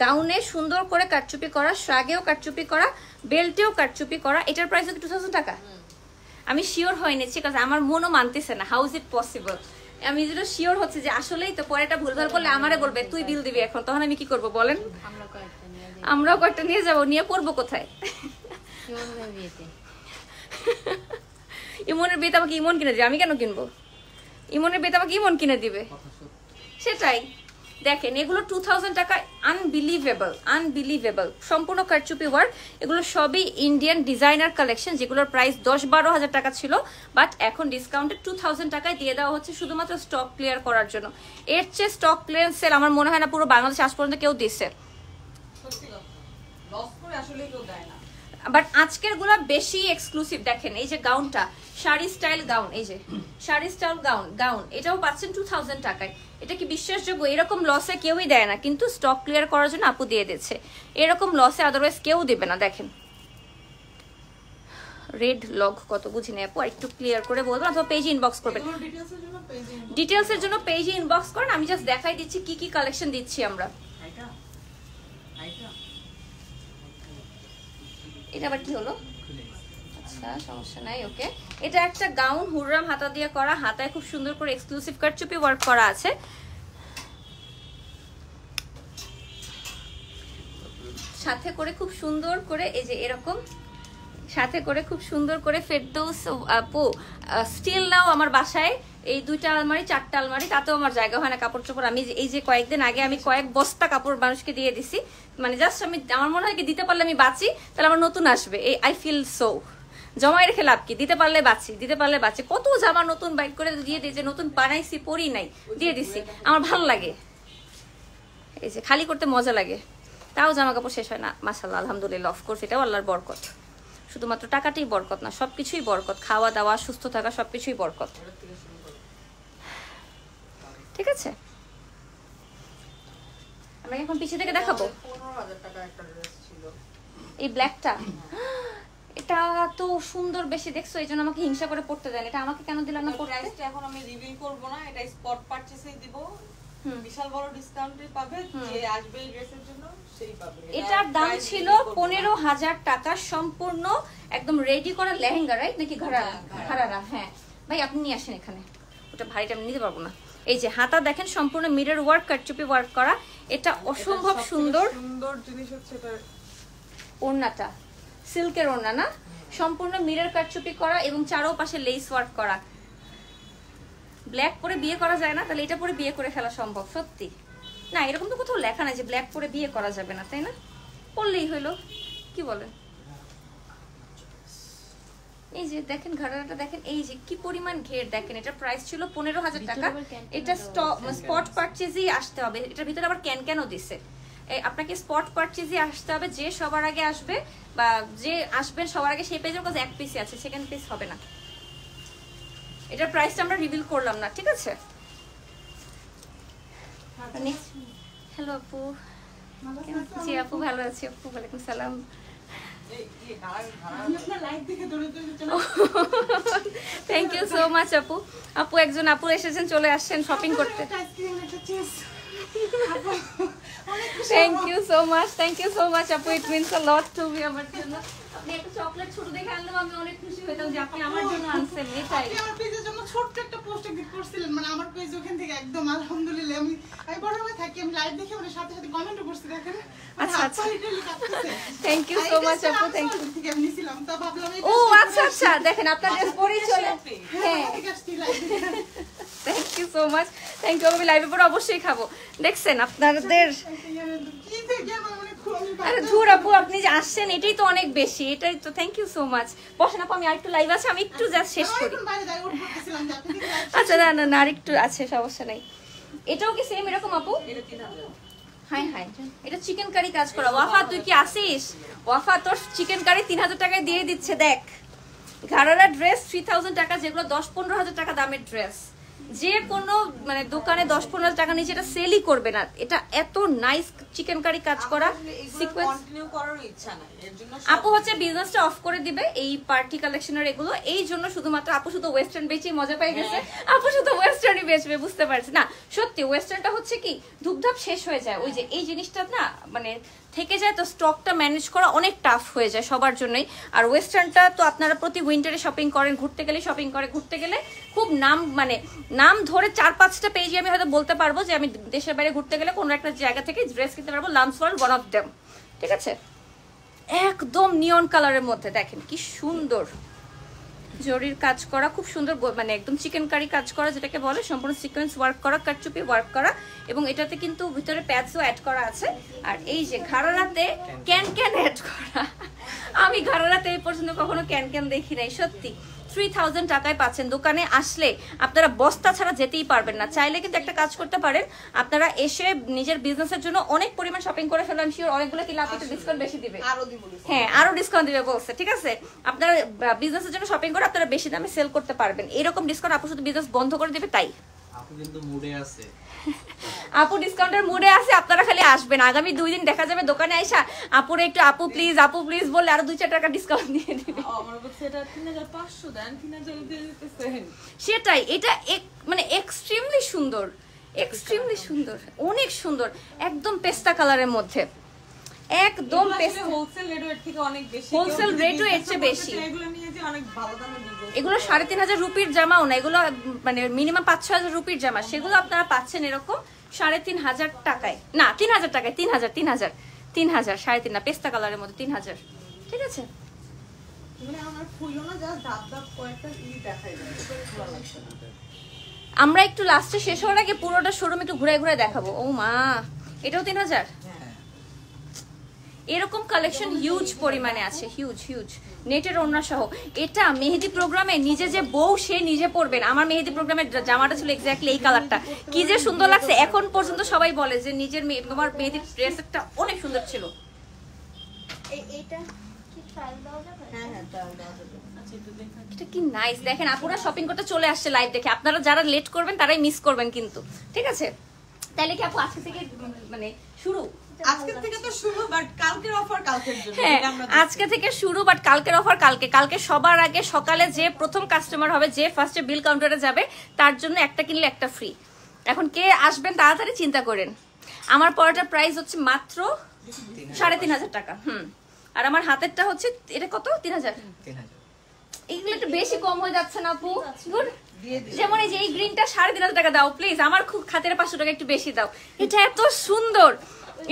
S1: গাউনে সুন্দর করে কারচুপি করা, শ্রাগেও কারচুপি করা, বেল্টেও কারচুপি করা। এটার প্রাইস হচ্ছে 2000 টাকা। আমি শিওর হয়ে নিচ্ছি, কারণ আমার মনও মানতেছে না। How is it possible? আমি যেটা শিওর হচ্ছে যে আসলেই তো, পরে এটা ভুলভাল করলে আমারে বলবে তুই বিল দিবি এখন, তখন আমি কি করব বলেন? আমরাও কয়েকটা নিয়ে যাবো, নিয়ে পড়বো কোথায়? ইমনের বিয়েতে আমাকে ইমন কিনে দিবে, আমি কেন কিনবো? ইমনের বিয়েতে আমাকে ইমন কিনে দিবে, সেটাই। দেখেন এগুলো 2000 টাকা, আনবিলিভেবল, আনবিলিভেবল। সম্পূর্ণ কারচুপি ওয়ার্ক। এগুলো সবই ইন্ডিয়ান ডিজাইনার কালেকশন, যেগুলোর প্রাইস 10-12 হাজার টাকা ছিল, বাট এখন ডিসকাউন্টে 2000 টাকায় দিয়ে দেওয়া হচ্ছে শুধুমাত্র স্টক ক্লিয়ার করার জন্য। এর চেয়ে স্টক ক্লিয়ারেন্স সেল আমার মনে হয় না পুরো বাংলাদেশ আজ পর্যন্ত কেউ দিচ্ছে। বাট আজকের গুলা বেশি এক্সক্লুসিভ। দেখেন এই যে গাউনটা, শাড়ি স্টাইল গাউন, এই যে শাড়ি স্টাইল গাউন, এটাও পাচ্ছেন 2000 টাকায়। এটা কি বিশ্বাসযোগ্য? এরকম লসে কেউই দেয় না, কিন্তু স্টক ক্লিয়ার করার জন্য আপু দিয়ে দিচ্ছে। এরকম লসে আদারওয়াইজ কেউ দেবে না। দেখেন রেড লগ কত বুঝি না আপু, একটু ক্লিয়ার করে বলবেন অথবা পেজে ইনবক্স করবেন। ডিটেলসের জন্য পেজে ইনবক্স করেন, আমি জাস্ট দেখাই দিচ্ছি কি কি কালেকশন দিচ্ছি আমরা। এটা আবার কি হলো? আচ্ছা সমস্যা নাই, ওকে। এটা একটা গাউন, হুররাম হাতা দিয়ে করা, হাতায় খুব সুন্দর করে এক্সক্লুসিভ কাটচুপি ওয়ার্ক করা আছে। সাথে করে খুব সুন্দর করে এই যে এরকম, সাথে করে খুব সুন্দর করে ফেরদৌস আপু স্টিল নাও আমার বাসায় এই 2টা আলমারি 4টা আলমারি, তাতেও আমার জায়গা হয় না কাপড় চোপড়। আমি এই যে কয়েকদিন আগে আমি কয়েক বস্তা কাপড় মানুষকে দিয়ে দিছি, মানে জাস্ট আমি, আমার মনে হয় কি দিতে পারলে আমি বাঁচি, তাহলে আমার নতুন আসবে, এই আই ফিল সো। জমাই রেখে লাভ কি, দিতে পারলে বাঁচি, দিতে পারলে বাঁচি। কত জামা নতুন বাইক করে দিয়ে দিয়েছে, নতুন বানাইছি পরি নাই, দিয়ে দিছি, আমার ভালো লাগে। এই যে খালি করতে মজা লাগে, তাও জামা কাপড় শেষ হয় না। মাশাআল্লাহ আলহামদুলিল্লাহ, অফকোর্স এটাও আল্লাহর বরকত। শুধুমাত্র টাকাটাই বরকত না, সবকিছুই বরকত, খাওয়া দাওয়া সুস্থ থাকা সবকিছুই বরকত। ঠিক আছে, আমরা এখন পিছে থেকে দেখাবো।
S2: 15,000 টাকা একটা ড্রেস ছিল,
S1: এই ব্ল্যাকটা, এটা তো সুন্দর বেশি দেখছো, এই জন্য আমাকে হিংসা করে পড়তে দেন। এটা আমাকে কেন দিলাম না পড়তে?
S2: প্রাইসটা এখন আমি রিভিল করব না, এটা স্পট পারচেজেই দিব। বিশাল বড় ডিসকাউন্টে পাবে, যে আসবে এই ড্রেসের জন্য সেই পাবে।
S1: এটার দাম ছিল 15,000 টাকা, সম্পূর্ণ একদম রেডি করা লেহেঙ্গা, রাইট নাকি ঘাড়ারা? হ্যাঁ ভাই আপনি নিয়ে আসেন এখানে, ওটা ভারীটা আমি নিতে পারবো না। এই যে হাতা দেখেন সম্পূর্ণ মিরর ওয়ার্ক, কাটচুপি ওয়ার্ক করা, এটা অসম্ভব সুন্দর।
S2: সুন্দর জিনিস হচ্ছে এটা,
S1: ওড়নাটা সিল্কের ওড়না না, সম্পূর্ণ মিরর কাটচুপি করা এবং চারোপাশে লেস ওয়ার্ক করা। ব্ল্যাক পরে বিয়ে করা যায় না, তাহলে এটা পরে বিয়ে করে ফেলা সম্ভব? সত্যি না, এরকম তো কোথাও লেখা নাই যে ব্ল্যাক পরে বিয়ে করা যাবে না, তাই না? পরলেই হইলো, কি বলেন? এই যে দেখেন ঘাড়াটা দেখেন, এই যে কি পরিমাণ ঘের দেখেন। এটা প্রাইস ছিল 15,000 টাকা। এটা স্পট পারচেজই আসতে হবে, এটার ভিতরে আবার ক্যানও দিছে। আপনাকে স্পট পারচেজে আসতে হবে, যে সবার আগে আসবে বা যে আসবেন সবার আগে সেই পেজের কাছে এক পিসই আছে, সেকেন্ড পিস হবে না। এটার প্রাইসটা আমরা রিভিল করলাম না, ঠিক আছে? হ্যালো আপু, জি আপু ভালো আছি আপু, ওয়ালাইকুম সালাম। থ্যাংক ইউ সো মাচ আপু। আপু একজন আপু এসেছেন, চলে আসছেন শপিং করতে। Thank you so much, thank you so much আপু, it means a lot to me. আমার জন্য আপনি একটা চকলেট ছোট দেখে আনলাম, আমি অনেক খুশি হইতাম যে আপনি আমার জন্য আনছেন। এটাই
S4: আমার পেজের জন্য ছোট্ট একটা পোস্ট এডিট করছিলেন, মানে আমার পেজ ওখান থেকে একদম আলহামদুলিল্লাহ আমি বড় হয়ে থাকি, আমি লাইভ দেখে মানে সাথে সাথে কমেন্টও করছি, দেখেন।
S1: আচ্ছা আচ্ছা, থ্যাংক ইউ সো মাচ আপু, থ্যাংক ইউ।
S4: ঠিক আমি নিছিলাম, তো ভাবলাম
S1: ও আচ্ছা আচ্ছা, দেখেন আপনার ড্রেস পরেই চলে। হ্যাঁ thank you so much, thank you. আমি লাইভে পরে অবশ্যই খাবো, দেখছেন আপনাদের। আরে ধুর আপু, আপনি যে আসছেন এটাই তো অনেক বেশি, এটাই তো। Thank you so much. বসেন আপু, আমি আরেকটু লাইভ আছে, আমি একটু জাস্ট শেষ করি। আচ্ছা না না না, আরেকটু আছে, সমস্যা নাই। এটাও কি সেম এরকম আপু? হাই হাই, এটা চিকেন কারি কাজ করা। ওয়াফা তুই কি আসিস? ওয়াফা তোর চিকেন কারি 3,000 টাকায় দিয়ে দিচ্ছে। দেখ ঘাড়ারা ড্রেস 3,000 টাকা, যেগুলো 10-15,000 টাকা দামের ড্রেস, যে কোনো মানে দোকানে 10-15,000 টাকা নিচে এটা সেলই করবে না। এটা এত নাইস চিকেন কারি কাজ করা সিকোয়েন্স।
S2: কন্টিনিউ করার ইচ্ছা নাই, এর জন্য
S1: আপু হচ্ছে বিজনেসটা অফ করে দিবে এই পার্টি কালেকশনের এগুলো, এই জন্য শুধুমাত্র আপু শুধু ওয়েস্টার্ন বেচেই মজা পাই গেছে। আপু শুধু ওয়েস্টার্নই বেচবে, বুঝতে পারছি না। সত্যি ওয়েস্টার্নটা হচ্ছে কি ধুপধাপ শেষ হয়ে যায়, ওই যে এই জিনিসটা না মানে থেকে যায়, তো স্টকটা ম্যানেজ করা অনেক টাফ হয়ে যায় সবার জন্যই। আর ওয়েস্টার্নটা তো আপনারা প্রতি উইন্টারে শপিং করেন, ঘুরতে গেলে শপিং করে, ঘুরতে গেলে খুব নাম মানে নাম ধরে 4-5টা পেজে আমি হয়তো বলতে পারবো যে আমি দেশের বাইরে ঘুরতে গেলে কোনো একটা জায়গা থেকে ড্রেস কিনতে পারবো। Lumps world one of them, ঠিক আছে? একদম নিয়ন কালারের মধ্যে দেখেন কি সুন্দর জরির কাজ করা, খুব সুন্দর মানে একদম চিকেন কারি কাজ করা যেটাকে বলে, সম্পূর্ণ সিকোয়েন্স ওয়ার্ক করা, কাটচুপি ওয়ার্ক করা, এবং এটাতে কিন্তু ভিতরে প্যাডসও অ্যাড করা আছে। আর এই যে ঘাড়ারাতে ক্যান অ্যাড করা, আমি ঘাড়ারাতে এই পর্যন্ত কখনো ক্যান দেখি নাই। সত্যি 3000 টাকায় পাচ্ছেন। দোকানে আসলে আপনারা বস্তা ছাড়া যেতেই পারবেন না। চাইলে কিন্তু একটা কাজ করতে পারেন, আপনারা এসে নিজের বিজনেসের জন্য অনেক পরিমাণ শপিং করে ফেলেন, শিওর অনেকগুলো কিনলে আপনাকে ডিসকাউন্ট বেশি দিবে। হ্যাঁ, আরো ডিসকাউন্ট দিবে বলছে, ঠিক আছে? আপনারা বিজনেসের জন্য শপিং করে আপনারা বেশি দামে সেল করতে পারবেন। এরকম ডিসকাউন্ট আপু শুধু বিজনেস বন্ধ করে দিবে তাই।
S3: আপু কিন্তু মুডে আছে,
S1: আপু ডিসকাউন্টের মুডে আছে, আপনারা খালি আসবেন। আগামী 2 দিন দেখা যাবে দোকানে আইসা আপুরে একটু আপু প্লিজ বললে আরো 2-4 টাকা ডিসকাউন্ট দিয়ে দিবে।
S2: আমার কাছে এটা 3500 দেন, 3000 দিয়ে দিতেছেন।
S1: সেটাই, এটা মানে এক্সট্রিমলি সুন্দর, অনেক সুন্দর, একদম পেস্তা কালারের মধ্যে, একদম পেস্তা।
S2: হোলসেল রেট থেকে অনেক বেশি,
S1: হোলসেল রেটও এর চেয়ে বেশি।
S2: এগুলো নিয়ে যে অনেক ভালো দামে দিবে।
S1: এগুলো 3500 রুপির জামাও না, এগুলো মানে মিনিমাম 5-6 রুপির জামা, সেগুলো আপনারা পাচ্ছেন এরকম 3500 টাকায়, না 3000 টাকায়, 3000 3.5 না, পেস্তা কালারের মধ্যে 3000, ঠিক আছে?
S2: মানে আমার ফুলও না, জাস্ট দাব কয়েকটা দেখাই যায়, এটা ভালো লাগছে না।
S1: আমরা একটু লাস্টে শেষ হওয়ার আগে পুরোটা শোরুম একটু ঘুরে দেখাবো। ও মা, এটাও 3000। এরকম কালেকশন হিউজ পরিমাণে আছে, হিউজ নেটের ওড়না সহ। এটা মেহেদি প্রোগ্রামে নিজে যে বউ সে নিজে পরবেন। আমার মেহেদি প্রোগ্রামের জামাটা ছিল এক্স্যাক্টলি এই কালারটা, কি যে সুন্দর লাগছে। এখন পর্যন্ত সবাই বলে যে নিজের তোমার মেহেদি ড্রেসটা অনেক সুন্দর ছিল।
S5: এইটা কি ট্রায়াল দেওয়া যাবে?
S2: হ্যাঁ ট্রায়াল দেওয়া যাবে।
S1: এটা কি নাইস, দেখেন আপুরা শপিং করতে চলে আসছে লাইভ দেখে। আপনারা যারা লেট করবেন তারাই মিস করবেন কিন্তু, ঠিক আছে? তাহলে কি আপু আজকে থেকে মানে শুরু?
S2: আজকে থেকে তো শুরু, বাট কালকের অফার কালকের জন্য।
S1: হ্যাঁ, আজকে থেকে শুরু, বাট কালকের অফার কালকে সবার আগে সকালে যে প্রথম কাস্টমার হবে, যে ফার্স্টে বিল কাউন্টারে যাবে, তার জন্য একটা কিনলে একটা ফ্রি। এখন কে আসবেন তাড়াতাড়ি চিন্তা করেন। আমার পরোটার প্রাইস হচ্ছে মাত্র 3500 টাকা। আর আমার হাতেরটা হচ্ছে এটা কত? 3000। এইগুলো একটু বেশি কম হয়ে যাচ্ছে না আপু? যেমন এই যে এই গ্রিনটা 3500 টাকা দাও প্লিজ, আমার খুব খাতের 500 টাকা একটু বেশি দাও। এটা এত সুন্দর,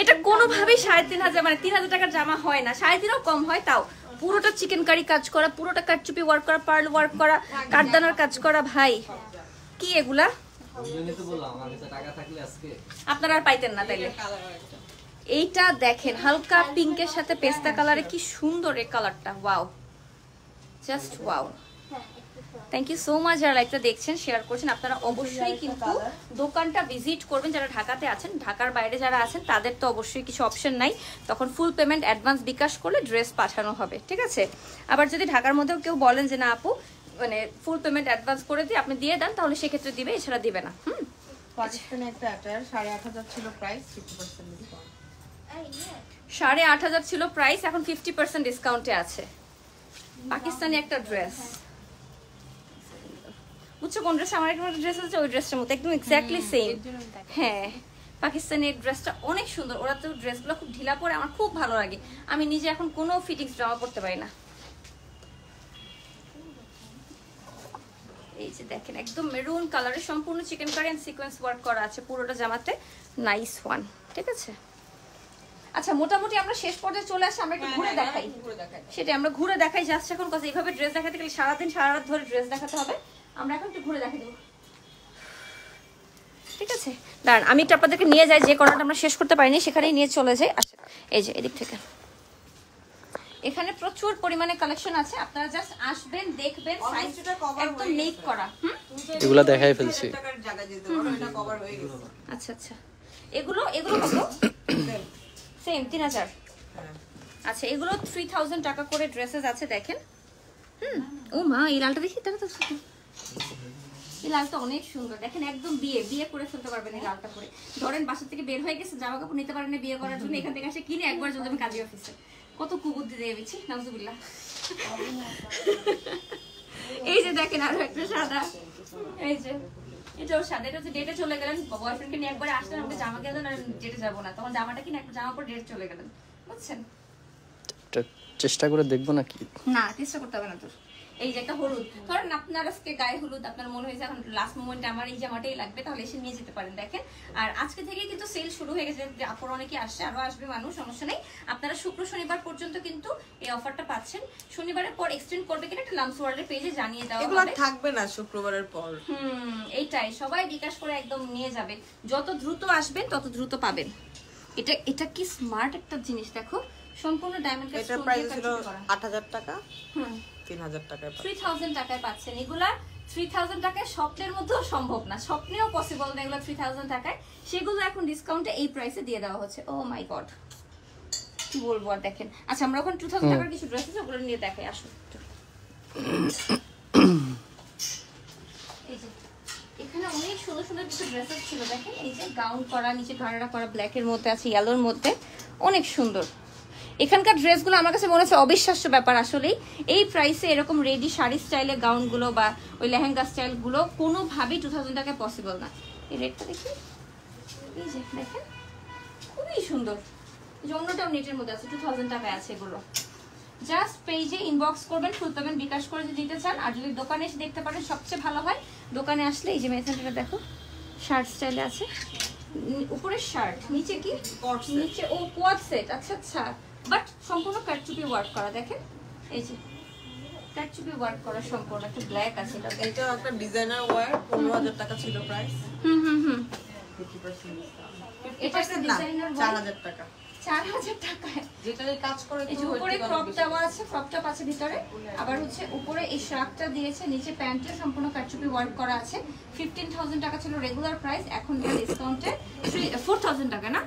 S1: এটা কোনোভাবেই 3500 মানে 3000 টাকার জামা হয় না, 3.5 কম হয়। তাও পুরোটা চিকেন কারি কাজ করা, পুরোটা কাটচুপি ওয়ার্ক করা, পার্ল ওয়ার্ক করা, কাঠদানার কাজ করা। ভাই কি এগুলা? আপনারা আর পাইতেন না তাইলে। এইটা দেখেন হালকা পিঙ্কের সাথে পেস্তা কালারে, কি সুন্দর এই কালারটা। Wow, just wow. Thank you so much যারা লাইভটা দেখছেন, শেয়ার করছেন। আপনারা অবশ্যই কিন্তু দোকানটা ভিজিট করবেন যারা ঢাকাতে আছেন। ঢাকার বাইরে যারা আছেন তাদের তো অবশ্যই কিছু অপশন নাই, তখন ফুল পেমেন্ট অ্যাডভান্স বিকাশ করলে ড্রেস পাঠানো হবে, ঠিক আছে? আবার যদি ঢাকার মধ্যেও কেউ বলেন যে না আপু মানে ফুল পেমেন্ট অ্যাডভান্স করে দিয়ে আপনি দিয়ে দেন, তাহলে সেক্ষেত্রে দিবে, এছাড়া দিবে না।
S2: পাকিস্তানে একটা অ্যাটায়ার 8500 ছিল প্রাইস, 50% ডিসকাউন্ট।
S1: 8500 ছিল প্রাইস, এখন 50% ডিসকাউন্টে আছে। পাকিস্তানি একটা ড্রেস, বুঝছো কোন ড্রেস? আমার একটা ড্রেস আছে ওই ড্রেসটার মতো একদম এক্স্যাক্টলি সেম। হ্যাঁ, পাকিস্তানি ড্রেসটা অনেক সুন্দর। ওরা তো ড্রেসগুলো খুব ঢিলা পরে, আমার খুব ভালো লাগে। আমি নিজে এখন কোনো ফিটিংস জামা পরতে পারি না। এই যে দেখেন একদম মেরুন কালারের সম্পূর্ণ chikankari and sequence work করা আছে পুরোটা জামাতে। নাইস ওয়ান, ঠিক আছে? আচ্ছা, মোটামুটি আমরা শেষ পর্যায়ে চলে আসি। আমরা একটু ঘুরে দেখাই, সেটা আমরা ঘুরে দেখাই জাস্ট এখন। কথা এইভাবে ড্রেস দেখাতে গেলে সারাদিন সারা রাত ধরে ড্রেস দেখাতে হবে। আমরা এখন একটু ঘুরে দেখাই দেবো, ঠিক আছে? দাঁড়ান আমি একটু আপনাদেরকে নিয়ে যাই, যে কর্নারটা আমরা শেষ করতে পারিনি সেখানেই নিয়ে চলে যাই। আচ্ছা, এই যে এদিক থেকে এখানে প্রচুর পরিমাণে কালেকশন আছে। আপনারা জাস্ট আসবেন, দেখবেন, সাইজটা একদম নেক করা।
S3: এগুলো দেখাই ফেলছি।
S1: আচ্ছা আচ্ছা, এগুলো কত? সেম 3000। আচ্ছা, এগুলো 3000 টাকা করে ড্রেসেস আছে, দেখেন। ও মা, এই লালটা দেখি, তাহলে তো এই লালটা অনেক সুন্দর। দেখেন একদম বিয়ে করে ফেলতে পারবেন এই লালটা করে। ধরেন বাসা থেকে বের হয়ে গেছে, জামা কাপড় নিতে পারেন বিয়ে করার জন্য, এখান থেকে এসে কিনে একবার চলে যাবেন কাজী অফিসে। কত কুবুদ্ধি দিয়ে দিচ্ছি, নাউজুবিল্লাহ। এই যে দেখেন আরো একটা সাদা, এই যে এটাও সাদা। এটা হচ্ছে ডেটে চলে গেলেন, বয়ফ্রেন্ডকে নিয়ে একবার আসলেন, আমাকে জামা কিনে দেন, আর ডেটে যাবো না, তখন জামাটা কিনে একটা জামা পরে ডেটে চলে গেলেন, বুঝছেন?
S3: চেষ্টা করে দেখবো নাকি?
S1: না, চেষ্টা করতে হবে না তোর। এই যে একটা হলুদ, ধরেন আপনার আজকে গায়ে হলুদ, আপনার মনে হয়েছে এখন লাস্ট মোমেন্টে আমার এই জামাটাই লাগবে, তাহলে এসে নিয়ে যেতে পারেন। দেখেন, আর আজকে থেকে কিন্তু সেল শুরু হয়ে গেছে, আপুর অনেকে আসছে, আরো আসবে মানুষ, সমস্যা নেই। আপনারা শুক্র শনিবার পর্যন্ত কিন্তু এই অফারটা পাচ্ছেন। শনিবারের পর এক্সটেন্ড করবে কিনা একটা লামস ওয়ার্ল্ডের পেজে জানিয়ে দেওয়া হবে।
S2: এগুলো থাকবে না শুক্রবারের পর।
S1: এইটাই সবাই বিকাশ করে একদম নিয়ে যাবে। যত দ্রুত আসবেন তত দ্রুত পাবেন। এটা কি স্মার্ট একটা জিনিস, দেখো সম্পূর্ণ ডায়মন্ড কাজ।
S2: এটা প্রাইস ছিল 8000 টাকা। 3000 টাকায়
S1: 3000 টাকায় পাচ্ছেন এগুলা। 3000 টাকায় স্বপ্নের মধ্যেও সম্ভব না, স্বপ্নেও পসিবল না এগুলো 3000 টাকায়, সেগুলো এখন ডিসকাউন্টে এই প্রাইসে দিয়ে দেওয়া হচ্ছে। ও মাই গড, কি বলবো আর। দেখেন, আচ্ছা আমরা এখন 2000 টাকার কিছু ড্রেস আছে ওগুলো নিয়ে দেখাই, আসুন। এই যে এখানে অনেক সুন্দর সুন্দর কিছু ড্রেসেস ছিল, দেখেন এই যে গাউন করা, নিচে ঘাড়া করা, ব্ল্যাকের মধ্যে আছে, ইয়েলোর মধ্যে, অনেক সুন্দর। এখানকার ড্রেসগুলো আমার কাছে মনে হচ্ছে অবিশ্বাস্য ব্যাপার আসলেই। এই প্রাইসে এরকম রেডি শাড়ি স্টাইলে গাউনগুলো বা ওই লেহেঙ্গা স্টাইলগুলো কোনোভাবেই 2000 টাকায় পসিবল না। এই রেটটা দেখি, এই যে দেখেন খুবই সুন্দর, অন্যটাও নেটের মধ্যে আছে, 2000 টাকায় আছে এগুলো। জাস্ট পেজে ইনবক্স করবেন, ফুল পেমেন্ট বিকাশ করে যদি দিতে চান, আর যদি দোকানে এসে দেখতে পারেন সবচেয়ে ভালো হয়। দোকানে আসলে এই যে মেসেঞ্জারটা দেখো শার্ট স্টাইলে আছে, উপরে শার্ট, নিচে কি নিচে ও কোয়াড সেট, আচ্ছা আচ্ছা, বাট সম্পূর্ণ কাটচুপি ওয়ার্ক করা, দেখেন এই যে কাটচুপি ওয়ার্ক করা সম্পূর্ণ, একটা ব্ল্যাক আছে এটা।
S2: এটা একটা ডিজাইনার ওয়্যার, 15000 টাকা ছিল প্রাইস।
S1: হুম
S2: 50%
S1: এটা একটা ডিজাইনার
S2: 4000 টাকা,
S1: 4000 টাকায়।
S2: যেটাই কাজ করে
S1: এই যে উপরে ক্রপ দেওয়া আছে, ক্রপ টপ আছে ভিতরে, আবার হচ্ছে উপরে এই শার্টটা দিয়েছে, নিচে প্যান্টে সম্পূর্ণ কাটচুপি ওয়ার্ক করা আছে। 15000 টাকা ছিল রেগুলার প্রাইস, এখন ডিসকাউন্টে 4000 টাকা না,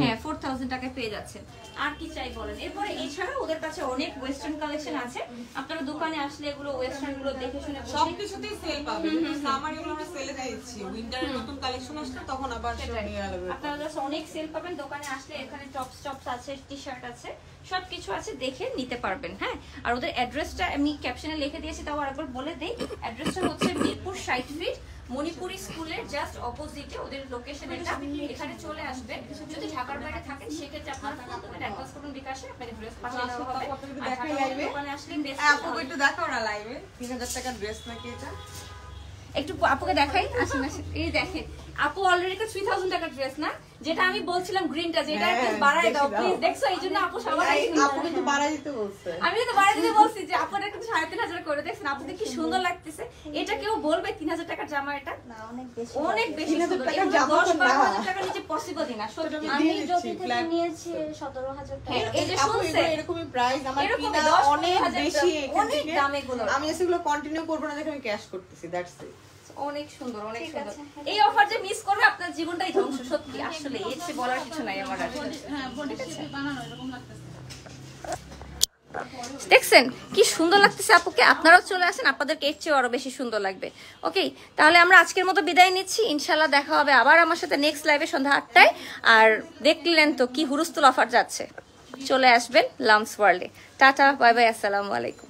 S1: হ্যাঁ 4000 টাকায় পেয়ে যাচ্ছেন। আর কি চাই বলেন। এরপরে এছাড়া ওদের কাছে অনেক ওয়েস্টার্ন কালেকশন আছে, আপনারা দোকানে আসলে এগুলো ওয়েস্টার্ন গুলো দেখে শুনে
S2: সবকিছুতেই সেল পাবেন। সামার এগুলো আমরা সেলে দিয়েছি, উইন্টারের নতুন কালেকশন আসলে তখন আবার সব নিয়ে আসবে।
S1: আপনারা কাছে অনেক সেল পাবেন। দোকানে আসলে এখানে টপস আছে, টি শার্ট আছে, সবকিছু আছে, দেখে নিতে পারবেন। হ্যাঁ, আর ওদের অ্যাড্রেসটা আমি ক্যাপশনে লিখে দিয়েছি, তাও আরেকবার বলে দেই। অ্যাড্রেসটা হচ্ছে মিরপুর 60 ফিট, মণিপুরি স্কুলের জাস্ট অপোজিটে ওদের লোকেশন এটা। এখানে চলে আসবেন, যদি ঢাকার বাইরে থাকেন সেক্ষেত্রে আপনারা ফোন করবেন, অ্যাডভান্স করুন বিকাশে, আপনাদের ড্রেস পাঠিয়ে দেওয়া হবে। আর ঢাকার বাইরে দোকানে আসলে বেস্ট।
S2: আপুকে একটু দেখাও না লাইভে, 3000 টাকার ড্রেস নাকি এটা?
S1: একটু আপুকে দেখাই, আসেন আসেন। এই দেখেন আপু অলরেডি একটা 3000 টাকার ড্রেস না, যেটা আমি বলছিলাম গ্রিনটা, যেটা একটু বাড়ায় দাও প্লিজ। দেখছো, এইজন্য আপু সবার
S2: আপু কিন্তু বাড়াই দিতে বলছে।
S1: আমি তো বাড়াই দিতে বলছি যে আপুটা কিন্তু 3500 করে। দেখছেন আপুকে কি সুন্দর লাগতেছে। এটা কেউ বলবে 3000 টাকার জামা, এটা
S5: না অনেক বেশি।
S1: অনেক বেশি সুন্দর। 10-12,000 টাকার নিচে পসিবলই না সত্যি।
S5: আমি যদি থেকে নিয়েছি 17000 টাকা।
S1: এই যে
S2: আপু
S1: শুনছে
S2: এরকমই প্রাইস আমার
S1: এরকমই
S2: কিনা
S1: 10-15,000
S2: অনেক বেশি, এখান
S1: অনেক
S2: থেকে
S1: দাম এগুলো।
S2: আমি এগুলো কন্টিনিউ করব না, দেখে আমি ক্যাশ করতেছি, দ্যাটস ইট।
S1: অনেক সুন্দর, অনেক
S5: ঠিক
S1: সুন্দর।
S5: আছে।
S1: এই অফার যে মিস করবে আপনার জীবনটাই ধ্বংস সত্যি। আসলে এর চেয়ে বলার কিছু নাই আমার আর।
S4: হ্যাঁ বডি শেপে বানানো এরকম লাগতেছে।
S1: দেখছেন কি সুন্দর লাগতেছে আপুকে। আপনারাও চলে আসেন, আপনাদেরকে এর চেয়ে আরো বেশি সুন্দর লাগবে। ওকে, তাহলে আমরা আজকের মতো বিদায় নিচ্ছি। ইনশাল্লাহ দেখা হবে আবার আমার সাথে নেক্সট লাইভে সন্ধ্যা 8টায়। আর দেখলেন তো কি হুরুস্তুল অফার যাচ্ছে, চলে আসবেন লামস ওয়ার্ল্ডে। টাটা, বাই বাই, আসসালামু আলাইকুম।